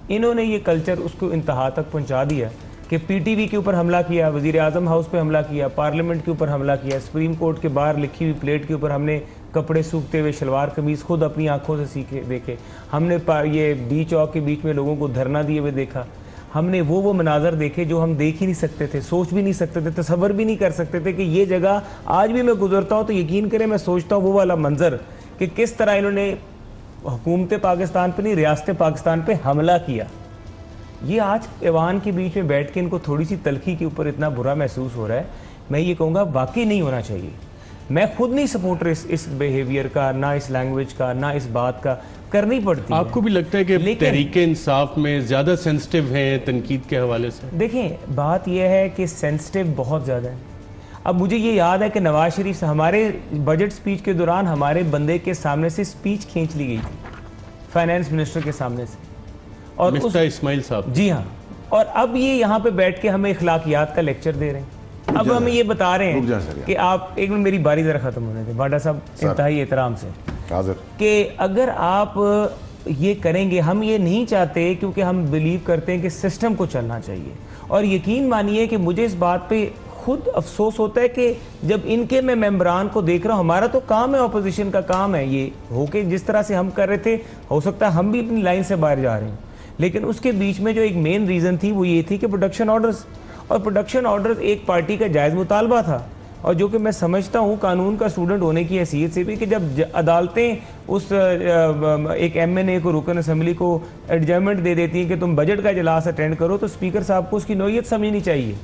इन्होंने ये कल्चर उसको इंतहा तक पहुँचा दिया कि पीटीवी के ऊपर हमला किया, वज़ीर आज़म हाउस पे हमला किया, पार्लियामेंट के ऊपर हमला किया, सुप्रीम कोर्ट के बाहर लिखी हुई प्लेट के ऊपर हमने कपड़े सूखते हुए शलवार कमीज़ खुद अपनी आंखों से सीखे देखे, हमने ये डी चौक के बीच में लोगों को धरना दिए हुए देखा, हमने वो मनाजर देखे जो हम देख ही नहीं सकते थे, सोच भी नहीं सकते थे, तसव्वुर भी नहीं कर सकते थे कि ये जगह आज भी मैं गुजरता हूँ तो यकीन करें मैं सोचता हूँ वो वाला मंजर कि किस तरह इन्होंने हुकूमत पाकिस्तान पे नहीं, रियासत पाकिस्तान पे हमला किया। ये आज ऐवान के बीच में बैठ के इनको थोड़ी सी तलखी के ऊपर इतना बुरा महसूस हो रहा है। मैं ये कहूँगा वाकई नहीं होना चाहिए। मैं खुद नहीं सपोर्टर इस बिहेवियर का, ना इस लैंग्वेज का, ना इस बात का, करनी पड़ती है। आपको भी लगता है कि तहरीक इंसाफ में ज़्यादा सेंसिटिव है तनकीद के हवाले से? देखें, बात यह है कि सेंसिटिव बहुत ज़्यादा है। अब मुझे ये याद है कि नवाज शरीफ से हमारे बजट स्पीच के दौरान हमारे बंदे के सामने से स्पीच खींच ली गई थी, फाइनेंस मिनिस्टर के सामने से, और मिस्टर इस्माइल साहब। जी हाँ, और अब ये यहाँ पे बैठ के हमें इखलाकियात का लेक्चर दे रहे हैं। अब हमें ये बता रहे हैं कि आप एक मिनट, मेरी बारी जरा खत्म होने दें बाडा साहब, इंतहाई एहतराम से, कि अगर आप ये करेंगे, हम ये नहीं चाहते क्योंकि हम बिलीव करते हैं कि सिस्टम को चलना चाहिए। और यकीन मानिए कि मुझे इस बात पे खुद अफसोस होता है कि जब इनके मैं मेंबरान को देख रहा हूँ, हमारा तो काम है, ऑपोजिशन का काम है ये होके जिस तरह से हम कर रहे थे, हो सकता है हम भी अपनी लाइन से बाहर जा रहे हैं, लेकिन उसके बीच में जो एक मेन रीज़न थी वो ये थी कि प्रोडक्शन ऑर्डर्स, और प्रोडक्शन ऑर्डर्स एक पार्टी का जायज़ मुतालबा था, और जो कि मैं समझता हूँ कानून का स्टूडेंट होने की हैसियत से भी कि जब अदालतें उस एक MNA को, रुकन असम्बली को एडजमेंट दे देती हैं कि तुम बजट का इजलास अटेंड करो, तो स्पीकर साहब को उसकी नौयत समझनी चाहिए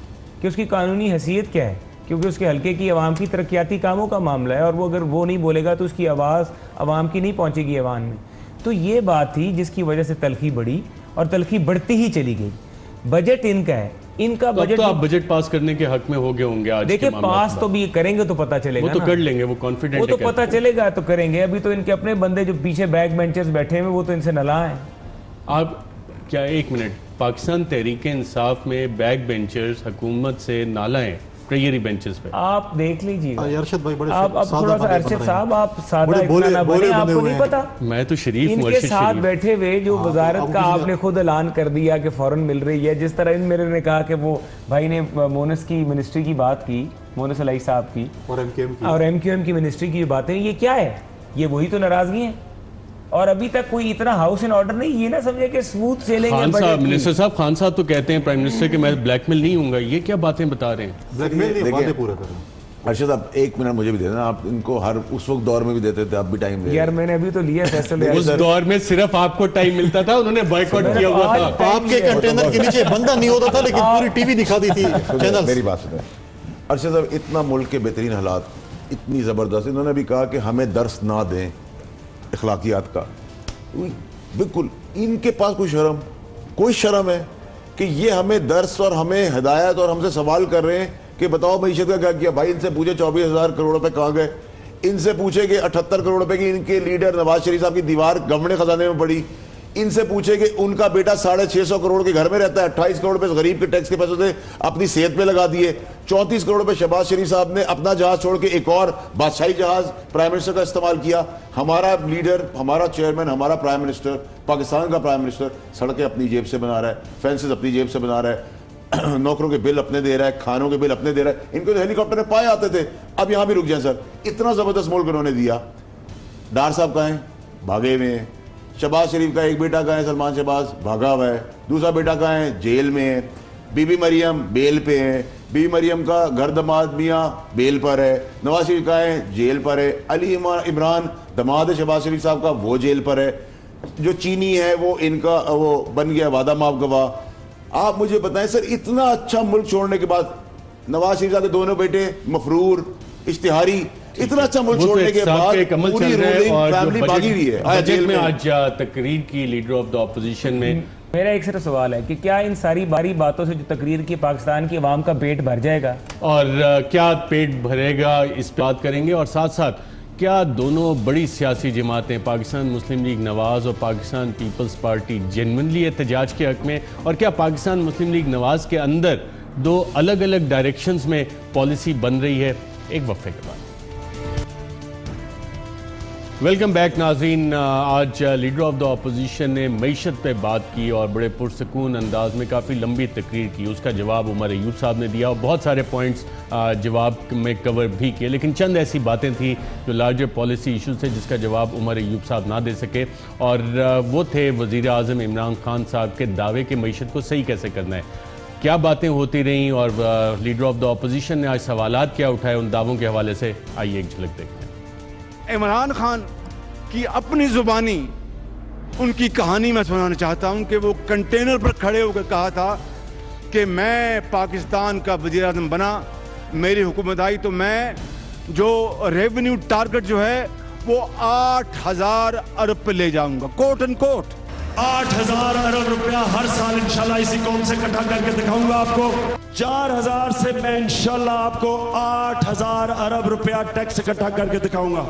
कि उसकी कानूनी हैसियत क्या है, क्योंकि उसके हल्के की आवाम की तरक्याती कामों का मामला है, और वो अगर वो नहीं बोलेगा तो उसकी आवाज़ आवाम की नहीं पहुँचेगी ऐवान में। तो ये बात थी जिसकी वजह से तलखी बढ़ी, और तलखी बढ़ती ही चली गई। बजट इनका है, इनका बजट, तो आप बजट पास करने के हक में हो गए होंगे आज। देखिए, पास तो भी करेंगे तो पता चलेगा, वो तो कर लेंगे, वो कॉन्फिडेंट, वो तो पता चलेगा तो करेंगे। अभी तो इनके अपने बंदे जो पीछे बैक बेंचर्स बैठे हैं वो तो इनसे नाला हैं। आप क्या, एक मिनट, पाकिस्तान तहरीक इंसाफ में बैक बेंचर्स हुकूमत से नाला हैं प्रेयरी बेंचेस पे? आप देख लीजिए। अरशद भाई बड़े आप थोड़ा सा, अरशद साहब आप सादा इतना ना बने, आपको नहीं पता। मैं तो शरीफ, इनके साथ बैठे हुए जो वजारत का आपने खुद ऐलान कर दिया कि फौरन मिल रही है, जिस तरह इन मेरे ने कहा कि वो भाई ने मोनस की मिनिस्ट्री की बात की, मोनस अलाई साहब की, और MQM की मिनिस्ट्री की बातें, ये क्या है? ये वही तो नाराजगी है। और अभी तक कोई इतना हाउस इन ऑर्डर नहीं, ये ना समझे कि स्मूथ सेलिंग है। मिनिस्टर साहब, खान साहब तो कहते हैं प्राइम मिनिस्टर कि मैं ब्लैकमेल नहीं हूंगा, ये क्या बातें बता रहे हैं? ब्लैकमेल नहीं, बातें पूरा कर रहे हैं। अर्शद आप एक मिनट मुझे भी दे देना, आप इनको हर उस वक्त दौर में भी देते थे, आप भी टाइम दे। यार मैंने अभी तो लिया फैसला। उस दौर में सिर्फ आपको टाइम मिलता था, उन्होंने बॉयकॉट किया हुआ था। आपके कंटेनर के नीचे बंदा नहीं होता था, लेकिन पूरी टीवी दिखाती थी चैनल। मेरी बात सुने अर्शद साहब, इतना मुल्क के बेहतरीन हालात, इतनी ज़बरदस्त, इन्होंने भी कहा कि हमें दर्स ना दें अखलाकियात का। बिल्कुल, इनके पास कोई शर्म है कि ये हमें दर्स और हमें हिदायत और हमसे सवाल कर रहे हैं कि बताओ मईशत का क्या किया। भाई इनसे पूछे 24,000 करोड़ रुपए कहाँ गए, इनसे पूछे कि 78 करोड़ रुपए की इनके लीडर नवाज शरीफ साहब की दीवार गवर्नमेंट खजाने में पड़ी, इनसे पूछे कि उनका बेटा 650 करोड़ के घर में रहता है, 28 करोड़ रुपए गरीब के टैक्स के पैसों से अपनी सेहत पे लगा दिए, 34 करोड़ रुपए शहबाज शरीफ साहब ने अपना जहाज छोड़ के एक और बादशाही जहाज प्राइम मिनिस्टर का इस्तेमाल किया। हमारा लीडर, हमारा चेयरमैन, हमारा प्राइम मिनिस्टर, पाकिस्तान का प्राइम मिनिस्टर सड़कें अपनी जेब से बना रहा है, फेंसेस अपनी जेब से बना रहा है, नौकरों के बिल अपने दे रहा है, खानों के बिल अपने दे रहा है। इनको तो हेलीकॉप्टर में पाए आते थे, अब यहां भी रुक जाए सर। इतना जबरदस्त मुल्क उन्होंने दिया। डार साहब कहाँ हैं? भागे हुए हैं। शहबाज शरीफ का एक बेटा कहाँ है? सलमान शहबाज भागा हुआ है। दूसरा बेटा कहाँ है? जेल में है। बीबी मरियम बेल पे है। बीबी मरियम का घर दमाद मियाँ बेल पर है। नवाज शरीफ कहाँ है? जेल पर है। अली इमरान दमाद शहबाज शरीफ साहब का, वो जेल पर है। जो चीनी है वो इनका वो बन गया वादा माफ गवाह। आप मुझे बताएं सर, इतना अच्छा मुल्क छोड़ने के बाद नवाज शरीफ साहब के दोनों बेटे मफरूर, इश्तिहारी, इतना अच्छा मुल्क छोड़ने के बाद पूरी रूलिंग फैमिली भागी हुई है। जेल में आज तकरीर की लीडर ऑफ द ऑपोजिशन में, मेरा एक सिर्फ सवाल है कि क्या इन सारी बारी बातों से जो तकरीर की पाकिस्तान की आवाम का पेट भर जाएगा, और क्या पेट भरेगा इस पर बात करेंगे। और साथ साथ क्या दोनों बड़ी सियासी जमातें पाकिस्तान मुस्लिम लीग नवाज और पाकिस्तान पीपल्स पार्टी जेन्युइनली एहतजाज के हक में, और क्या पाकिस्तान मुस्लिम लीग नवाज के अंदर दो अलग अलग डायरेक्शंस में पॉलिसी बन रही है। एक वक्फे के बाद वेलकम बैक नाज़रीन। आज लीडर ऑफ द ऑपोजिशन ने मईशत पे बात की और बड़े पुरसकून अंदाज में काफ़ी लंबी तकरीर की। उसका जवाब उमर अयूब साहब ने दिया और बहुत सारे पॉइंट्स जवाब में कवर भी किए, लेकिन चंद ऐसी बातें थी जो लार्जर पॉलिसी इशूज़ थे जिसका जवाब उमर अयूब साहब ना दे सके, और वो थे वज़ीर आज़म इमरान खान साहब के दावे कि मईशत को सही कैसे करना है। क्या बातें होती रहीं और लीडर ऑफ द ऑपोजिशन ने आज सवालात क्या उठाए उन दावों के हवाले से, आइए एक झलक देखते हैं। इमरान खान की अपनी जुबानी उनकी कहानी मैं सुनाना चाहता हूं कि वो कंटेनर पर खड़े होकर कहा था कि मैं पाकिस्तान का वज़ीर आज़म बना, मेरी हुकूमत आई तो मैं जो रेवेन्यू टारगेट जो है वो 8,000 अरब पे ले जाऊंगा, कोट एंड कोट। 8,000 अरब रुपया हर साल इंशाल्लाह इसी कौम से इकट्ठा करके दिखाऊंगा आपको। 4,000 से मैं इंशाल्लाह आपको 8,000 अरब रुपया टैक्स इकट्ठा करके दिखाऊंगा।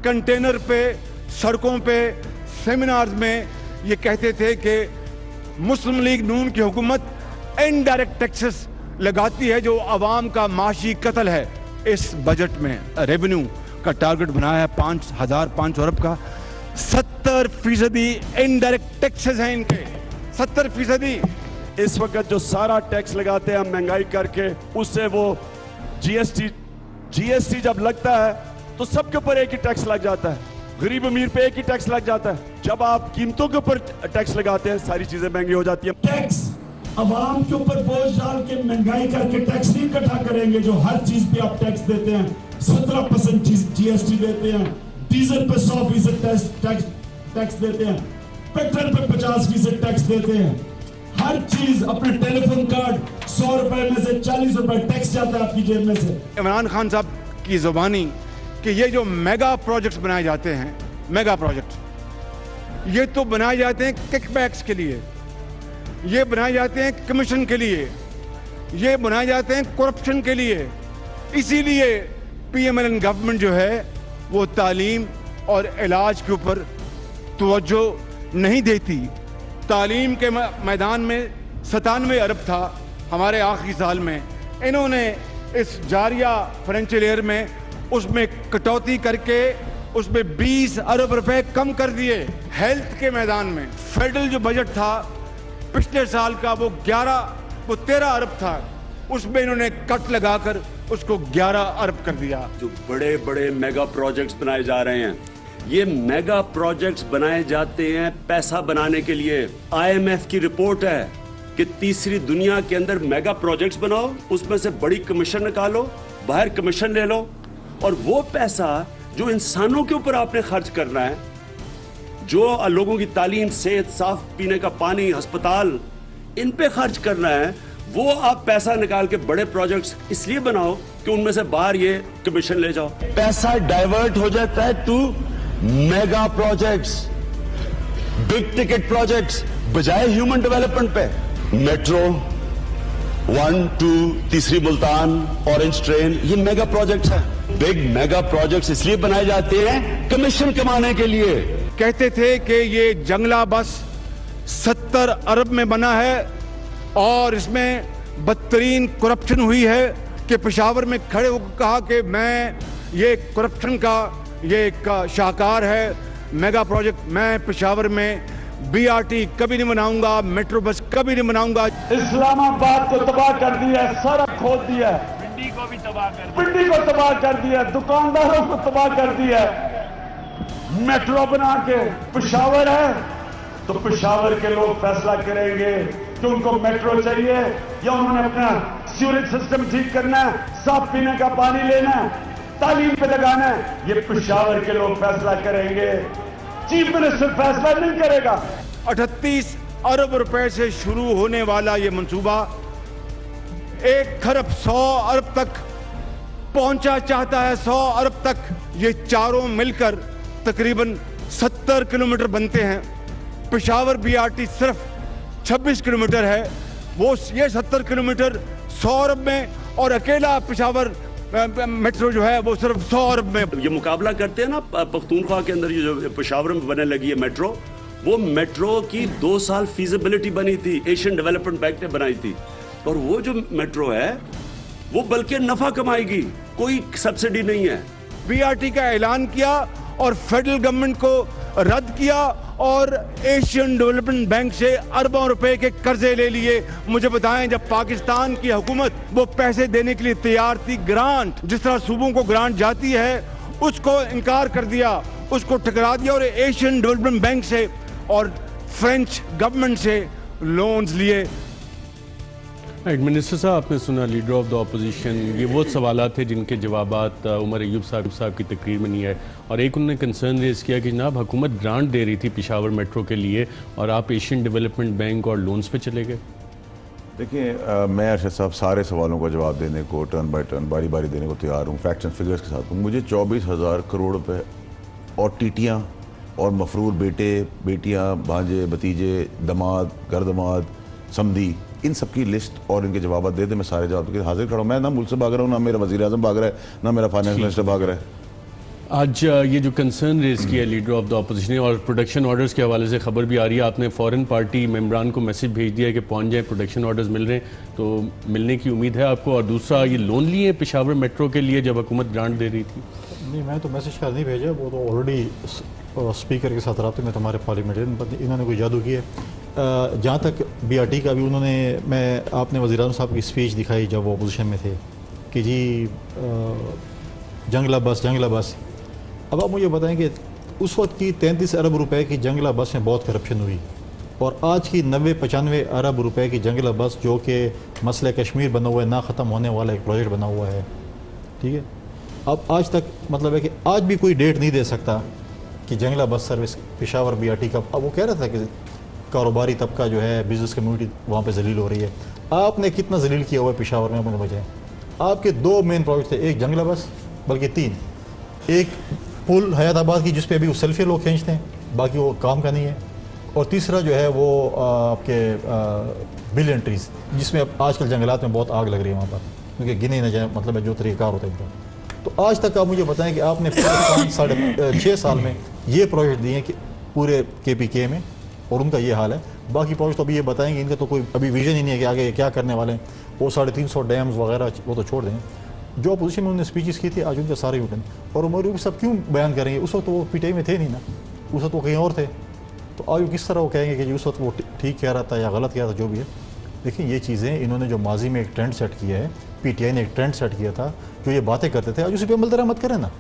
कंटेनर पे, सड़कों पे, सेमिनार्स में ये कहते थे कि मुस्लिम लीग नून की हुकूमत इनडायरेक्ट टैक्सेस लगाती है जो आवाम का माशी कत्ल है। इस बजट में रेवेन्यू का टारगेट बनाया है 5,500 अरब का। 70% इनडायरेक्ट टैक्सेस हैं इनके, 70%। इस वक्त जो सारा टैक्स लगाते हैं हम महंगाई करके, उससे वो जीएसटी जब लगता है तो सबके ऊपर एक ही टैक्स लग जाता है, गरीब अमीर पे एक ही टैक्स लग जाता है। जब आप कीमतों के ऊपर टैक्स लगाते हैं सारी चीजें महंगी हो जाती है। टैक्स अवाम के ऊपर बोझ डाल के महंगाई करके टैक्स नहीं इकट्ठा करेंगे। जो हर चीज पे आप टैक्स देते हैं, 17% जीएसटी देते हैं, डीजल पे 100% टैक्स देते हैं, पेट्रोल पे 50% टैक्स देते हैं, हर चीज, अपने टेलीफोन कार्ड 100 रुपए में से 40 रुपए टैक्स जाता है आपकी जेब में से। इमरान खान साहब की जुबानी कि ये जो मेगा प्रोजेक्ट्स बनाए जाते हैं, मेगा प्रोजेक्ट, ये तो बनाए जाते हैं किकबैक्स के लिए, ये बनाए जाते हैं कमीशन के लिए, ये बनाए जाते हैं करप्शन के लिए। इसीलिए पीएमएल गवर्नमेंट जो है वो तालीम और इलाज के ऊपर तवज्जो नहीं देती। तालीम के मैदान में 97 अरब था हमारे आखिरी साल में, इन्होंने इस जारिया फाइनेंशियल ईयर में उसमें कटौती करके उसमें 20 अरब रुपए कम कर दिए। हेल्थ के मैदान में फेडरल जो बजट था पिछले साल का वो 13 अरब था, उसमें इन्होंने कट लगाकर उसको 11 अरब कर दिया। जो बड़े बड़े मेगा प्रोजेक्ट्स बनाए जा रहे हैं, ये मेगा प्रोजेक्ट्स बनाए जाते हैं पैसा बनाने के लिए। IMF की रिपोर्ट है कि तीसरी दुनिया के अंदर मेगा प्रोजेक्ट्स बनाओ, उसमें से बड़ी कमीशन निकालो, बाहर कमीशन ले लो, और वो पैसा जो इंसानों के ऊपर आपने खर्च करना है, जो लोगों की तालीम, सेहत, साफ पीने का पानी, अस्पताल, इन पे खर्च करना है, वो आप पैसा निकाल के बड़े प्रोजेक्ट्स इसलिए बनाओ कि उनमें से बाहर ये कमीशन ले जाओ। पैसा डाइवर्ट हो जाता है to mega projects, big ticket projects, बजाय ह्यूमन डेवलपमेंट पे। मेट्रो 1, 2, तीसरी मुल्तान, ऑरेंज ट्रेन, ये मेगा प्रोजेक्ट्स हैं। बिग मेगा प्रोजेक्ट्स इसलिए बनाए जाते हैं कमीशन कमाने के लिए। कहते थे कि ये जंगला बस 70 अरब में बना है और इसमें बदतरीन करप्शन हुई है कि पेशावर में खड़े होकर कहा कि मैं ये करप्शन का ये एक शाहकार है मेगा प्रोजेक्ट, मैं पेशावर में BRT कभी नहीं बनाऊंगा, मेट्रो बस कभी नहीं बनाऊंगा। इस्लामाबाद को तबाह कर दिया, सड़क खोद दिया, पिंडी को भी तबाह कर दिया, पिंडी को तबाह कर दिया, दुकानदारों को तबाह कर दिया। मेट्रो बना के पेशावर है तो पेशावर के लोग फैसला करेंगे कि उनको मेट्रो चाहिए या उन्होंने अपना सीवरेज सिस्टम ठीक करना है, साफ पीने का पानी लेना है, तालीम पे लगाना है, ये पेशावर के लोग फैसला करेंगे, चीफ मिनिस्टर फैसला नहीं करेगा। 38 अरब रुपए से शुरू होने वाला ये मंसूबा 1 खरब 100 अरब तक पहुंचा चाहता है, 100 अरब तक। ये चारों मिलकर तकरीबन 70 किलोमीटर बनते हैं। पेशावर बीआरटी सिर्फ 26 किलोमीटर है, वो ये 70 किलोमीटर 100 अरब में, और अकेला पेशावर मेट्रो जो है वो सिर्फ 100 अरब में। ये मुकाबला करते हैं ना पख्तूनख्वा के अंदर, ये जो पेशावर में बनने लगी है मेट्रो, वो मेट्रो की 2 साल फीजिबिलिटी बनी थी, एशियन डेवलपमेंट बैंक ने बनाई थी। और वो जो मेट्रो है वो बल्कि नफा कमाएगी, कोई सब्सिडी नहीं है। बीआरटी का ऐलान किया और फेडरल गवर्नमेंट को रद्द किया और एशियन डेवलपमेंट बैंक से अरबों रुपए के कर्जे ले लिए। मुझे बताएं, जब पाकिस्तान की हुकूमत वो पैसे देने के लिए तैयार थी, ग्रांट जिस तरह सूबों को ग्रांट जाती है उसको इनकार कर दिया, उसको ठुकरा दिया और एशियन डेवलपमेंट बैंक से और फ्रेंच गवर्नमेंट से लोन्स लिए। मिनिस्टर साहब, आपने सुना लीडर ऑफ द अपोजिशन, ये वो सवालात थे जिनके जवाबात उमर अयूब साहब की तकरीर में नहीं आए। और एक उन्होंने कंसर्न रेज़ किया कि जनाब हुकूमत ग्रांट दे रही थी पेशावर मेट्रो के लिए और आप एशियन डेवलपमेंट बैंक और लोन्स पे चले गए। देखिए, मैं अरशद साहब सारे सवालों का जवाब देने को टर्न बाई टर्न बारी बारी देने को तैयार हूँ, फैक्ट्स एंड फिगर्स के साथ हूँ। मुझे 24,000 करोड़ रुपये और टीटियाँ और मफरूर बेटे बेटियाँ, भांजे भतीजे, दमाद, गर्दमाद, समधी, इन सब की लिस्ट और इनके जवाब दे दे, मैं सारे जवाब हाजिर खड़ा हूँ। मैं ना मुल्क से भाग रहा हूँ, ना मेरा वज़ीर आज़म भाग रहा है, ना मेरा फाइनेंस मिनिस्टर भाग रहा है। आज ये जो कंसर्न रेज़ किया लीडर ऑफ द अपोजिशन और प्रोडक्शन ऑर्डर्स के हवाले से खबर भी आ रही है, आपने फ़ौरन पार्टी मेम्बरान को मैसेज भेज दिया है कि पहुँच जाए, प्रोडक्शन ऑर्डर्स मिल रहे हैं, तो मिलने की उम्मीद है आपको। और दूसरा, ये लोन लिए पेशावर मेट्रो के लिए जब हुकूमत ग्रांट दे रही थी? नहीं, मैं तो मैसेज का नहीं भेजा, वो तो ऑलरेडी स्पीकर के साथ रब्ते में तुम्हारे पार्लियामेंटेरियन इन्होंने कोई जादू किया। जहाँ तक बीआरटी का भी उन्होंने, आपने वज़ीर आज़म साहब की स्पीच दिखाई जब वो अपोजिशन में थे कि जी जंगला बस। अब आप मुझे बताएं कि उस वक्त की 33 अरब रुपए की जंगला बस में बहुत करप्शन हुई और आज की 90-95 अरब रुपए की जंगला बस, जो कि मसला कश्मीर बना हुआ है, ना ख़त्म होने वाला एक प्रोजेक्ट बना हुआ है, ठीक है। अब आज तक मतलब है कि आज भी कोई डेट नहीं दे सकता कि जंगला बस सर्विस पेशावर बीआरटी का। अब वो कह रहा था कि कारोबारी तबका जो है, बिजनेस कम्युनिटी वहाँ पे जलील हो रही है। आपने कितना जलील किया हुआ है पेशावर में अपने बजाय? आपके 2 मेन प्रोजेक्ट थे, एक जंगला बस, बल्कि 3, एक पुल हयाताबाद की जिस पे अभी वो सेल्फी लोग खींचते हैं, बाकी वो काम का नहीं है, और तीसरा जो है वो आपके बिलियन ट्रीज, जिसमें अब आजकल जंगलात में बहुत आग लग रही है वहाँ पर, क्योंकि गिने न जाए, मतलब जो तरीक़ाकार होता है इनका। तो आज तक आप मुझे बताएं कि आपने 5-6 साल में ये प्रोजेक्ट दिए कि पूरे KPK में, और उनका ये हाल है। बाकी प्रोजेक्ट तो अभी ये बताएंगे, इनका तो कोई अभी विजन ही नहीं है कि आगे क्या करने वाले हैं। वो 350 डैम्स वगैरह वो तो छोड़ दें। जो अपोजिशन में उन्होंने स्पीचेस की थी, आज उनके सारे उठन, और उमर अयूब सब क्यों बयान करेंगे? उस वक्त तो वो PTI में थे नहीं ना, उस वक्त वो कहीं और थे, तो आज किस तरह वो कहेंगे कि उस वक्त वो ठीक कह रहा था या गलत कह रहा था, जो भी है। देखिए, ये चीज़ें इन्होंने जो माजी में एक ट्रेंड सेट किया है, PTI ने एक ट्रेंड सेट किया था, जो ये बातें करते थे, आज उसी पर अमल दरामद करें ना।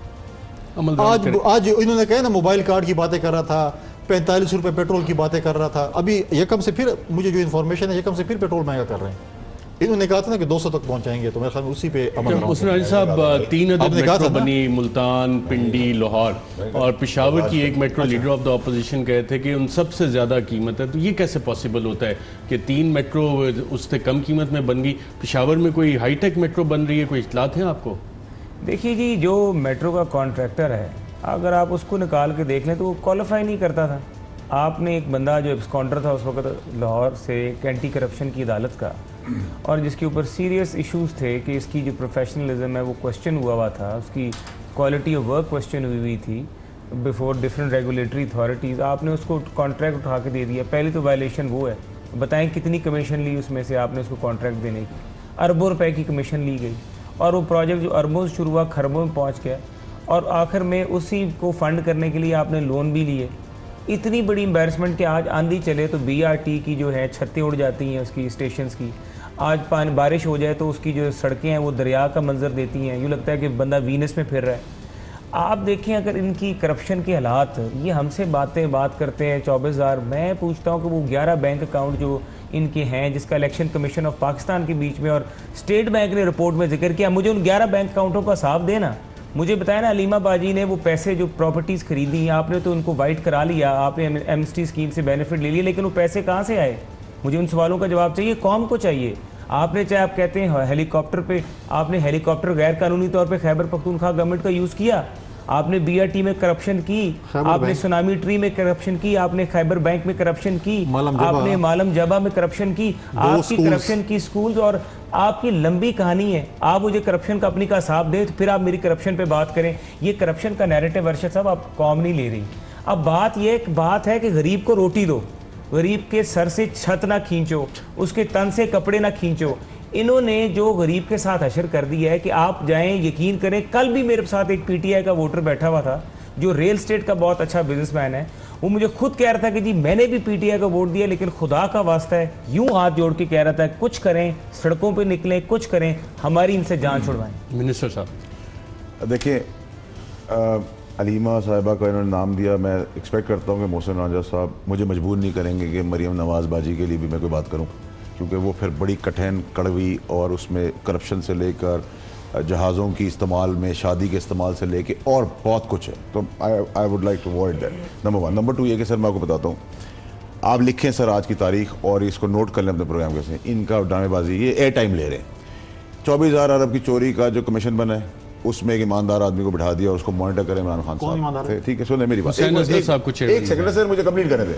आज इन्होंने कहा ना, मोबाइल कार्ड की बातें कर रहा था, 45 रुपये पेट्रोल की बातें कर रहा था, अभी यकम से फिर मुझे जो इन्फॉर्मेशन है, यकम से फिर पेट्रोल महंगा कर रहे हैं। इन्होंने कहा था ना कि 200 तक पहुंचाएंगे, तो मेरे ख्याल में उसी पे अमल। मुस्लिम साहब, 3 अदद मेट्रो बनी, मुल्तान, पिंडी, लाहौर और पेशावर की एक metro leader of the opposition कहे थे कि उन सबसे ज़्यादा कीमत है। तो ये कैसे पॉसिबल होता है कि 3 मेट्रो उससे कम कीमत में बन गई? पेशावर में कोई हाईटेक मेट्रो बन रही है, कोई इत्तलात है आपको? देखिए जी, जो मेट्रो का कॉन्ट्रैक्टर है, अगर आप उसको निकाल के देख लें तो वो क्वालिफाई नहीं करता था। आपने एक बंदा जो एब्सकॉन्डर था उस वक्त लाहौर से, एंटी करप्शन की अदालत का, और जिसके ऊपर सीरियस इश्यूज थे कि इसकी जो प्रोफेशनलिज्म है वो क्वेश्चन हुआ था, उसकी क्वालिटी ऑफ वर्क क्वेश्चन हुई थी बिफोर डिफरेंट रेगुलेटरी अथॉरिटीज़, आपने उसको कॉन्ट्रैक्ट उठा के दे दिया। पहली तो वायलेशन वो है। बताएं कितनी कमीशन ली उसमें से आपने उसको कॉन्ट्रैक्ट देने की? अरबों रुपए की कमीशन ली गई, और वो प्रोजेक्ट जो अरबों से शुरू हुआ खरबों में पहुँच गया, और आखिर में उसी को फंड करने के लिए आपने लोन भी लिए। इतनी बड़ी एम्बैरसमेंट कि आज आंधी चले तो BRT की जो है छतें उड़ जाती हैं उसकी स्टेशंस की। आज पानी बारिश हो जाए तो उसकी जो सड़कें हैं वो दरिया का मंजर देती हैं, यूँ लगता है कि बंदा वीनस में फिर रहा है। आप देखें अगर इनकी करप्शन के हालात, ये हमसे बात करते हैं 24,000, मैं पूछता हूँ कि वो 11 बैंक अकाउंट जो इनके हैं, जिसका इलेक्शन कमीशन ऑफ पाकिस्तान के बीच में और स्टेट बैंक ने रिपोर्ट में जिक्र किया, मुझे उन 11 बैंक अकाउंटों का हिसाब देना। मुझे बताया ना, अलीमा बाजी ने वो पैसे जो प्रॉपर्टीज़ खरीदी, आपने तो उनको वाइट करा लिया, आपने एमनेस्टी स्कीम से बेनिफिट ले लिया, लेकिन वो पैसे कहाँ से आए? मुझे उन सवालों का जवाब चाहिए, कौम को चाहिए। आपने चाहे आप कहते हैं हेलीकॉप्टर पे, आपने हेलीकॉप्टर गैर कानूनी तौर पे खैबर पख्तूनख्वा गवर्नमेंट का यूज़ किया, आपने BRT में करप्शन की, आपने सुनामी ट्री में करप्शन की, आपने खैबर बैंक में करप्शन की, आपने मालम जबा में करप्शन की, आपकी करप्शन की स्कूल्स, और आपकी लंबी कहानी है। आप मुझे करप्शन कंपनी का हिसाब दें तो फिर आप मेरी करप्शन पे बात करें। ये करप्शन का नैरेटिव अरशद साहब आप कौम नहीं ले रही। अब बात है कि गरीब को रोटी दो, गरीब के सर से छत ना खींचो, उसके तन से कपड़े ना खींचो। इन्होंने जो गरीब के साथ हशर कर दिया है कि आप जाएं, यकीन करें, कल भी मेरे साथ एक PTI का वोटर बैठा हुआ था जो रियल स्टेट का बहुत अच्छा बिजनेसमैन है। वो मुझे खुद कह रहा था कि जी मैंने भी PTI को वोट दिया, लेकिन खुदा का वास्ता है, यूं हाथ जोड़ के कह रहा था कुछ करें, सड़कों पे निकलें, कुछ करें, हमारी इनसे जान छुड़वाएं। मिनिस्टर साहब देखिए, अलीमा साहिबा का इन्होंने नाम दिया, मैं एक्सपेक्ट करता हूँ कि मोहसिन रांझा साहब मुझे मजबूर नहीं करेंगे कि मरीम नवाज़ बाजी के लिए भी मैं कोई बात करूँ, क्योंकि वो फिर बड़ी कठिन, कड़वी और उसमें करप्शन से लेकर जहाज़ों की इस्तेमाल में, शादी के इस्तेमाल से लेके और बहुत कुछ है। तो I would like to avoid that, number 1। Number 2 ये कि सर मैं आपको बताता हूँ, आप लिखें सर आज की तारीख और इसको नोट कर लें अपने प्रोग्राम के से, इनका ड्रामेबाजी, ये एयर टाइम ले रहे हैं। 24,000 अरब की चोरी का जो कमीशन बना है उसमें एक ईमानदार आदमी को बिठा दिया और उसको मॉनिटर करें इमरान खान साहब। ठीक है, सुने मेरी बात, एक सेकंड सर मुझे कंप्लीट करने दें।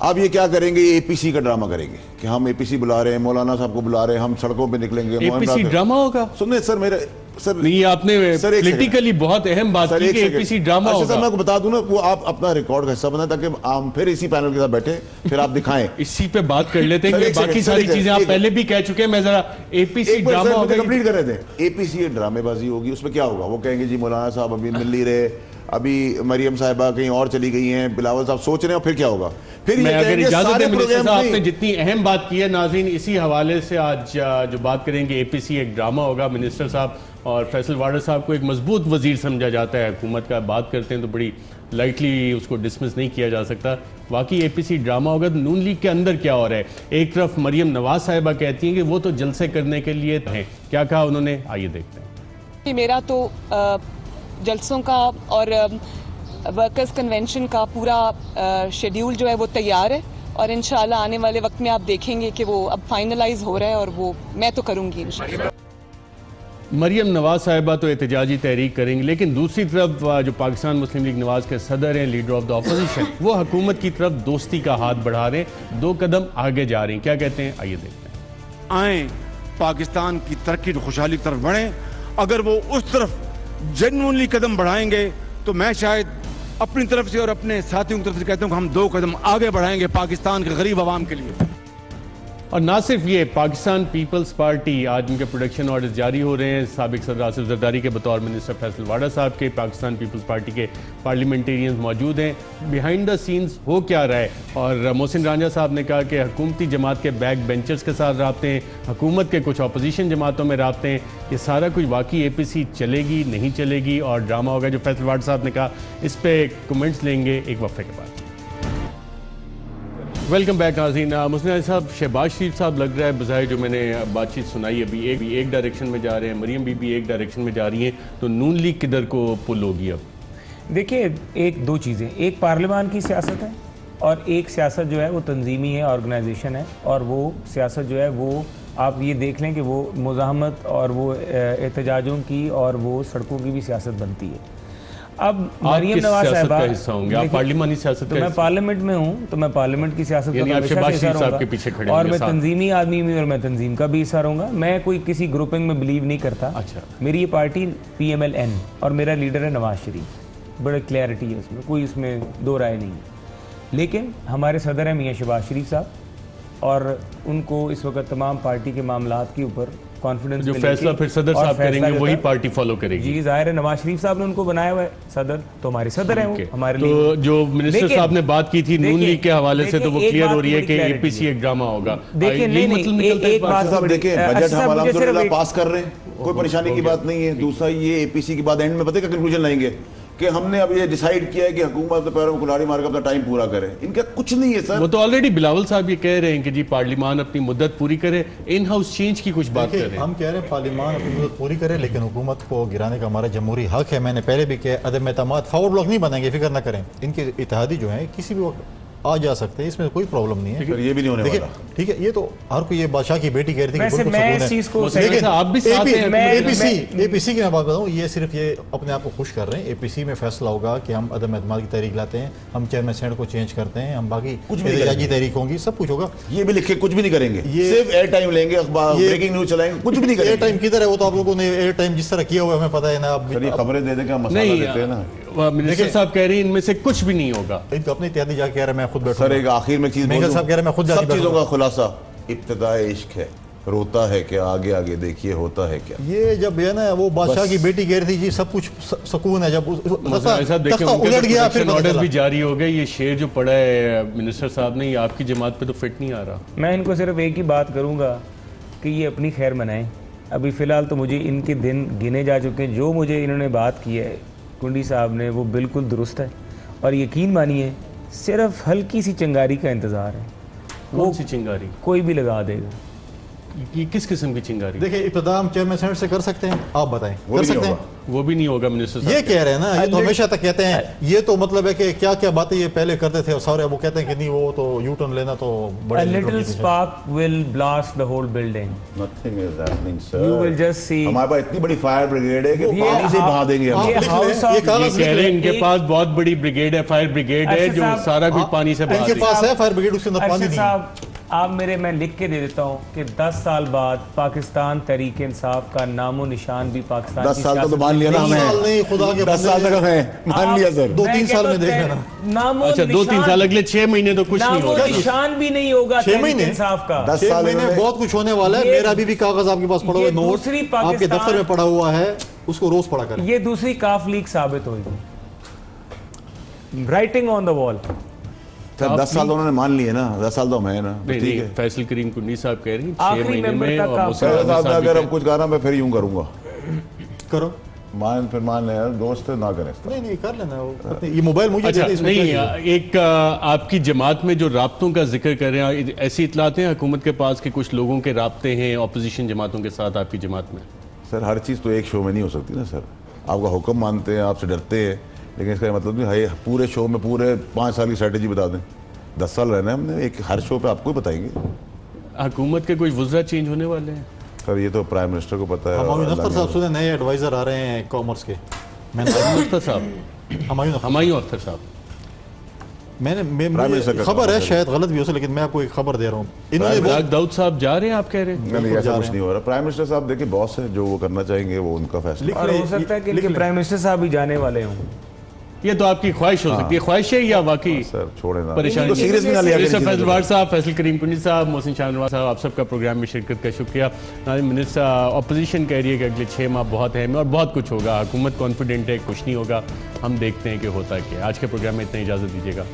अब ये क्या करेंगे, ये APC का ड्रामा करेंगे कि हम APC बुला रहे हैं, मौलाना साहब को बुला रहे हैं, हम सड़कों पे निकलेंगे। APC ड्रामा होगा? सुनिए सर, मेरे सर नहीं, आपने पॉलिटिकली बहुत अहम बात की कि APC ड्रामा होगा। सर मैं आपको बता दूं ना, वो आप अपना रिकॉर्ड का हिस्सा बनाए ताकि हम फिर इसी पैनल के साथ बैठे, फिर आप दिखाएं। इसी पे बात कर लेते हैं, बाकी सारी चीजें आप पहले भी कह चुके हैं। मैं जरा APC ड्रामा होगा कंप्लीट कर रहे थे। APC ड्रामेबाजी होगी, उसमें क्या होगा, वो कहेंगे जी मौलाना साहब अभी मिल नहीं रहे, अभी मरियम साहिबा कहीं और चली गई हैं, बिलावल साहब सोच रहे हैं, फिर क्या होगा? फिर मैं अगर इजाजत दें मिनिस्टर साहब, आपने जितनी अहम बात की है नाज़रीन, इसी हवाले से आज जो बात करेंगे APC एक ड्रामा होगा। मिनिस्टर साहब और फैसल वाडा साहब को एक मजबूत वजीर समझा जाता है, हुकूमत का बात करते हैं तो बड़ी लाइटली उसको डिसमिस नहीं किया जा सकता। वाकई APC ड्रामा होगा। तो नून लीग के अंदर क्या हो रहा है? एक तरफ मरियम नवाज साहिबा कहती हैं कि वो तो जलसे करने के लिए हैं, क्या कहा उन्होंने, आइए देखते हैं। मेरा तो जलसों का और वर्कर्स कन्वेंशन का पूरा शेड्यूल जो है वो तैयार है, और इंशाल्लाह आने वाले वक्त में आप देखेंगे कि वो अब फाइनलाइज हो रहा है, और वो मैं तो करूंगी इंशाल्लाह। मरियम नवाज साहिबा तो एहतजाजी तहरीक करेंगी, लेकिन दूसरी तरफ जो पाकिस्तान मुस्लिम लीग नवाज के सदर हैं, लीडर ऑफ द अपोजिशन, वो हुकूमत की तरफ दोस्ती का हाथ बढ़ा रहे हैं, 2 कदम आगे जा रहे हैं। क्या कहते हैं, आइए देखते हैं। आए पाकिस्तान की तरक्की और खुशहाली की तरफ बढ़े, अगर वो उस तरफ जेन्युइनली कदम बढ़ाएंगे तो मैं शायद अपनी तरफ से और अपने साथियों की तरफ से कहता हूं कि हम 2 कदम आगे बढ़ाएंगे पाकिस्तान के गरीब आवाम के लिए। और ना सिर्फ ये, पाकिस्तान पीपल्स पार्टी, आज उनके प्रोडक्शन ऑर्डर्स जारी हो रहे हैं। साबिक सदर आसिफ जरदारी के बतौर मिनिस्टर फैसल वाडा साहब के पाकिस्तान पीपल्स पार्टी के पार्लियामेंटेरियंस मौजूद हैं। बिहाइंड द सीन्स हो क्या रहा है? और मोहसिन रांझा साहब ने कहा कि हुकूमती जमात के बैक बेंचर्स के साथ राब्ते हैं, हुकूमत के कुछ अपोजिशन जमातों में राब्ते हैं, ये सारा कुछ वाकई APC चलेगी नहीं चलेगी और ड्रामा होगा जो फैसल वाडा साहब ने कहा, इस पर कमेंट्स लेंगे एक वक्फे के बाद। वेलकम बैक नाज़रीन। मुस्लिम साहब, शहबाज शरीफ साहब लग रहा है बजाय जो मैंने बातचीत सुनाई अभी एक डायरेक्शन में जा रहे हैं, मरियम बीबी एक डायरेक्शन में जा रही हैं, तो नून लीग किधर को पुल होगी? अब देखिए, 2 चीज़ें, एक पार्लियामान की सियासत है और एक सियासत जो है वो तंजीमी है, ऑर्गेनाइजेशन है, और वो सियासत जो है वो आप ये देख लें कि वो मुज़ाहमत और वो एहतजाजों की और वो सड़कों की भी सियासत बनती है। अब मरियम नवाज साहिबा का हिस्सा होंगे, आप पार्लियामानी सियासत तो मैं पार्लियामेंट में हूँ, तो मैं पार्लियामेंट की सियासत का हमेशा, और मैं तंजीमी आदमी भी, और मैं तंजीम का भी हिस्सा रहूँगा। मैं कोई किसी ग्रुपिंग में बिलीव नहीं करता। अच्छा, मेरी ये पार्टी PMLN और मेरा लीडर है नवाज शरीफ, बड़े क्लैरिटी है उसमें, कोई इसमें 2 राय नहीं है। लेकिन हमारे सदर हैं मियाँ शहबाज शरीफ साहब, और उनको इस वक्त तमाम पार्टी के मामलात के ऊपर कॉन्फिडेंस, जो फैसला फिर सदर साहब करेंगे वही पार्टी फॉलो करेगी। जी जाहिर है, नवाज शरीफ साहब ने उनको बनाया हुआ है सदर, तो हमारे सदर हैं वो हमारे लिए। तो जो मिनिस्टर साहब ने बात की थी नून लीग के हवाले से, तो वो क्लियर हो रही है कि APC एक ड्रामा होगा। देखिए एक बात साहब, देखिए बजट हम अल्हम्दुलिल्लाह पास कर रहे हैं, कोई परेशानी की बात नहीं है। दूसरा ये APC के बाद एंड में पता है क्या कंक्लूजन लाएंगे कि हमने अब ये डिसाइड किया है कि हुकूमत तो पैरों में कुल्हाड़ी मार के अपना टाइम पूरा करे। इनका कुछ नहीं है सर। वो तो ऑलरेडी बिलावल साहब ये कह रहे हैं कि जी पार्लियामान अपनी मुद्दत पूरी करे, इन हाउस चेंज की कुछ बात कर रहे हैं। हम कह रहे हैं पार्लियामान अपनी मुद्दत पूरी करे, लेकिन हुकूमत को गिराने का हमारा जमहूरी हक है। मैंने पहले भी कहा, अदम एतमाद फॉरवर्ड ब्लॉक नहीं बनाएंगे, फिक्र ना करें। इनके इत्तेहादी जो है किसी भी वक्त आ जा सकते हैं, इसमें कोई प्रॉब्लम नहीं है। फिर ये भी नहीं होने देखिए वाला। ठीक है, ये तो हर कोई ये बादशाह की बेटी कह रही थी वैसे कि मैं इस चीज को लेकिन आप भी साथ हैं। एपीसी की मैं बात बताऊं, ये सिर्फ ये अपने आप को खुश कर रहे हैं। एपीसी में फैसला होगा कि हम अदम एतमाद की तहरीक लाते हैं, हम चेयरमैन सेनेट को चेंज करते हैं, हम बाकी कुछ भी एहतजाजी तहरीक होंगी, सब कुछ होगा। ये भी लिखे कुछ भी नहीं करेंगे, ये सिर्फ एयर टाइम लेंगे, अखबार ब्रेकिंग न्यूज चलाएंगे, कुछ भी नहीं करेंगे। एयर टाइम किधर है? वो तो आप लोगों ने एयर टाइम जिस तरह किया हुआ है हमें पता है ना। आप खबरें दे देंगे, हम मसाला नहीं, देते हैं ना। मिनिस्टर साहब कह रही हैं इनमें से कुछ भी नहीं होगा। इनको अपने इत्यादी जाके कह रहे हैं मैं खुद बैठूंगा। सर एक आखिर में चीज मेंगल साहब कह रहे हैं मैं खुद जाके सब चीजों बैठूंगा। का खुलासा इब्तिदाए इश्क है, रोता है क्या, आगे आगे देखिए होता है क्या। ये जब है ना वो बादशाह की बेटी कह रही थी जी सब कुछ सुकून है, जब तख्ता उलट गया फिर ऑर्डर भी जारी हो गए। ये शेर जो पड़ा है मिनिस्टर साहब ने, ये आपकी जमात पे तो फिट नहीं आ रहा। मैं इनको सिर्फ एक ही बात करूंगा कि ये अपनी खैर मनाएं। अभी फ़िलहाल तो मुझे इनके दिन गिने जा चुके हैं। जो मुझे इन्होंने बात की है कुंडी साहब ने, वो बिल्कुल दुरुस्त है। और यकीन मानिए सिर्फ हल्की सी चिंगारी का इंतज़ार है। कौन सी चिंगारी? कोई भी लगा देगा। ये किस किस्म की चिंगारी? देखिए इब्तिदा हम चेयरमैन सेनेट से कर सकते हैं, आप बताएं कर सकते हैं? वो भी नहीं होगा मिनिस्टर साहब। ये कह रहे हैं ना, ये तो हमेशा तक कहते हैं, ये तो मतलब है कि क्या क्या बातें ये पहले करते थे और सारे वो कहते हैं कि नहीं वो तो यू टर्न लेना तो A little spark will blast the whole building. Nothing is happening, sir. You will just see. हमारे पास इतनी बड़ी फायर ब्रिगेड है कि पानी से बहा देंगे हम। ये हाउस ऑफ ये कह रहे हैं इनके पास बहुत बड़ी ब्रिगेड है, फायर ब्रिगेड है, जो सारा कुछ पानी से बहा इनके देगी। पास है फायर ब्रिगेड, उसके अंदर पानी नहीं है। आप मैं लिख के दे देता हूँ कि 10 साल बाद पाकिस्तान तहरीक इंसाफ का नामो निशान भी पाकिस्तान 10 साल तो मान लिया ना हमें। नहीं खुदा के 10 साल तक हमें मान लिया सर। 2-3 साल में देख लेना। नामो अच्छा 2-3 साल, अगले 6 महीने तो कुछ नहीं होगा। निशान भी नहीं होगा 6 महीने इंसाफ का। 10 साल महीने बहुत कुछ होने वाला है। मेरा भी कागज आपके पास पड़ा हुआ है, नोट आपके दफ्तर में पड़ा हुआ है, उसको रोज पढ़ा करें। ये दूसरी काफ लीक साबित होगी। Writing on the wall. 10 साल तो उन्होंने मान लिए ना, 10 साल तो मैं ना नहीं, ठीक है। फैसल करीम कुंडी साहब कह रही हैं 6 आखिरी महीने मेंबर में। तक और आप मुस्लिम साहब साहब अगर भी हम कुछ कहा मैं फिर यूं करूंगा। करो फिर मान ले यार, दोस्त ना करें। नहीं कर लेना वो। ये मोबाइल मुझे अच्छा दे दे, इसमें नहीं, क्या है? एक आपकी जमात में जो राब्तों का जिक्र कर रहे हैं, ऐसी इतलाते हैं हुकूमत के पास कि कुछ लोगों के राब्ते हैं अपोजिशन जमातों के साथ आपकी जमात में? सर हर चीज़ तो एक शो में नहीं हो सकती ना सर। आपका हुक्म मानते हैं, आपसे डरते हैं, लेकिन इसका मतलब नहीं है पूरे शो में पूरे 5 साल की स्ट्रेटेजी बता दें। 10 साल रहना है हमने, एक हर शो पे आपको ही बताएंगे। हुकूमत के कुछ वज़रा चेंज होने वाले हैं सर ये तो प्राइम मिनिस्टर को पता है। हमायूं अख्तर साहब सुने नए एडवाइजर आ रहे हैं कॉमर्स के। अख्तर साहब, हमायूं अख्तर साहब, मैंने खबर है शायद गलत भी हो सकती, लेकिन मैं आपको एक खबर दे रहा हूँ। इन्होंने दाऊद साहब जा रहे हैं, आप कह रहे हैं? नहीं ऐसा कुछ नहीं हो रहा। प्राइम मिनिस्टर साहब देखिए बॉस है, जो वो करना चाहेंगे वो उनका फैसला। और हो सकता है कि इनके प्राइम मिनिस्टर साहब भी जाने वाले हों। ये तो आपकी ख्वाहिश हो सकती है, ख्वाहिश है या वाकई सर छोड़े ना, परेशानी? सीरियस में ना लिया करें। फैसल वार साहब, फैसल करीम कुंडी साहब, मोहसिन शाहनवाज साहब, आप सबका प्रोग्राम में शिरकत का शुक्रिया। मिनिस्टर अपोजिशन कह रही है कि अगले 6 माह बहुत है और बहुत कुछ होगा। हुकूमत कॉन्फिडेंट है कुछ नहीं होगा, हम देखते हैं कि होता क्या। आज के प्रोग्राम में इतना इजाज़त दीजिएगा।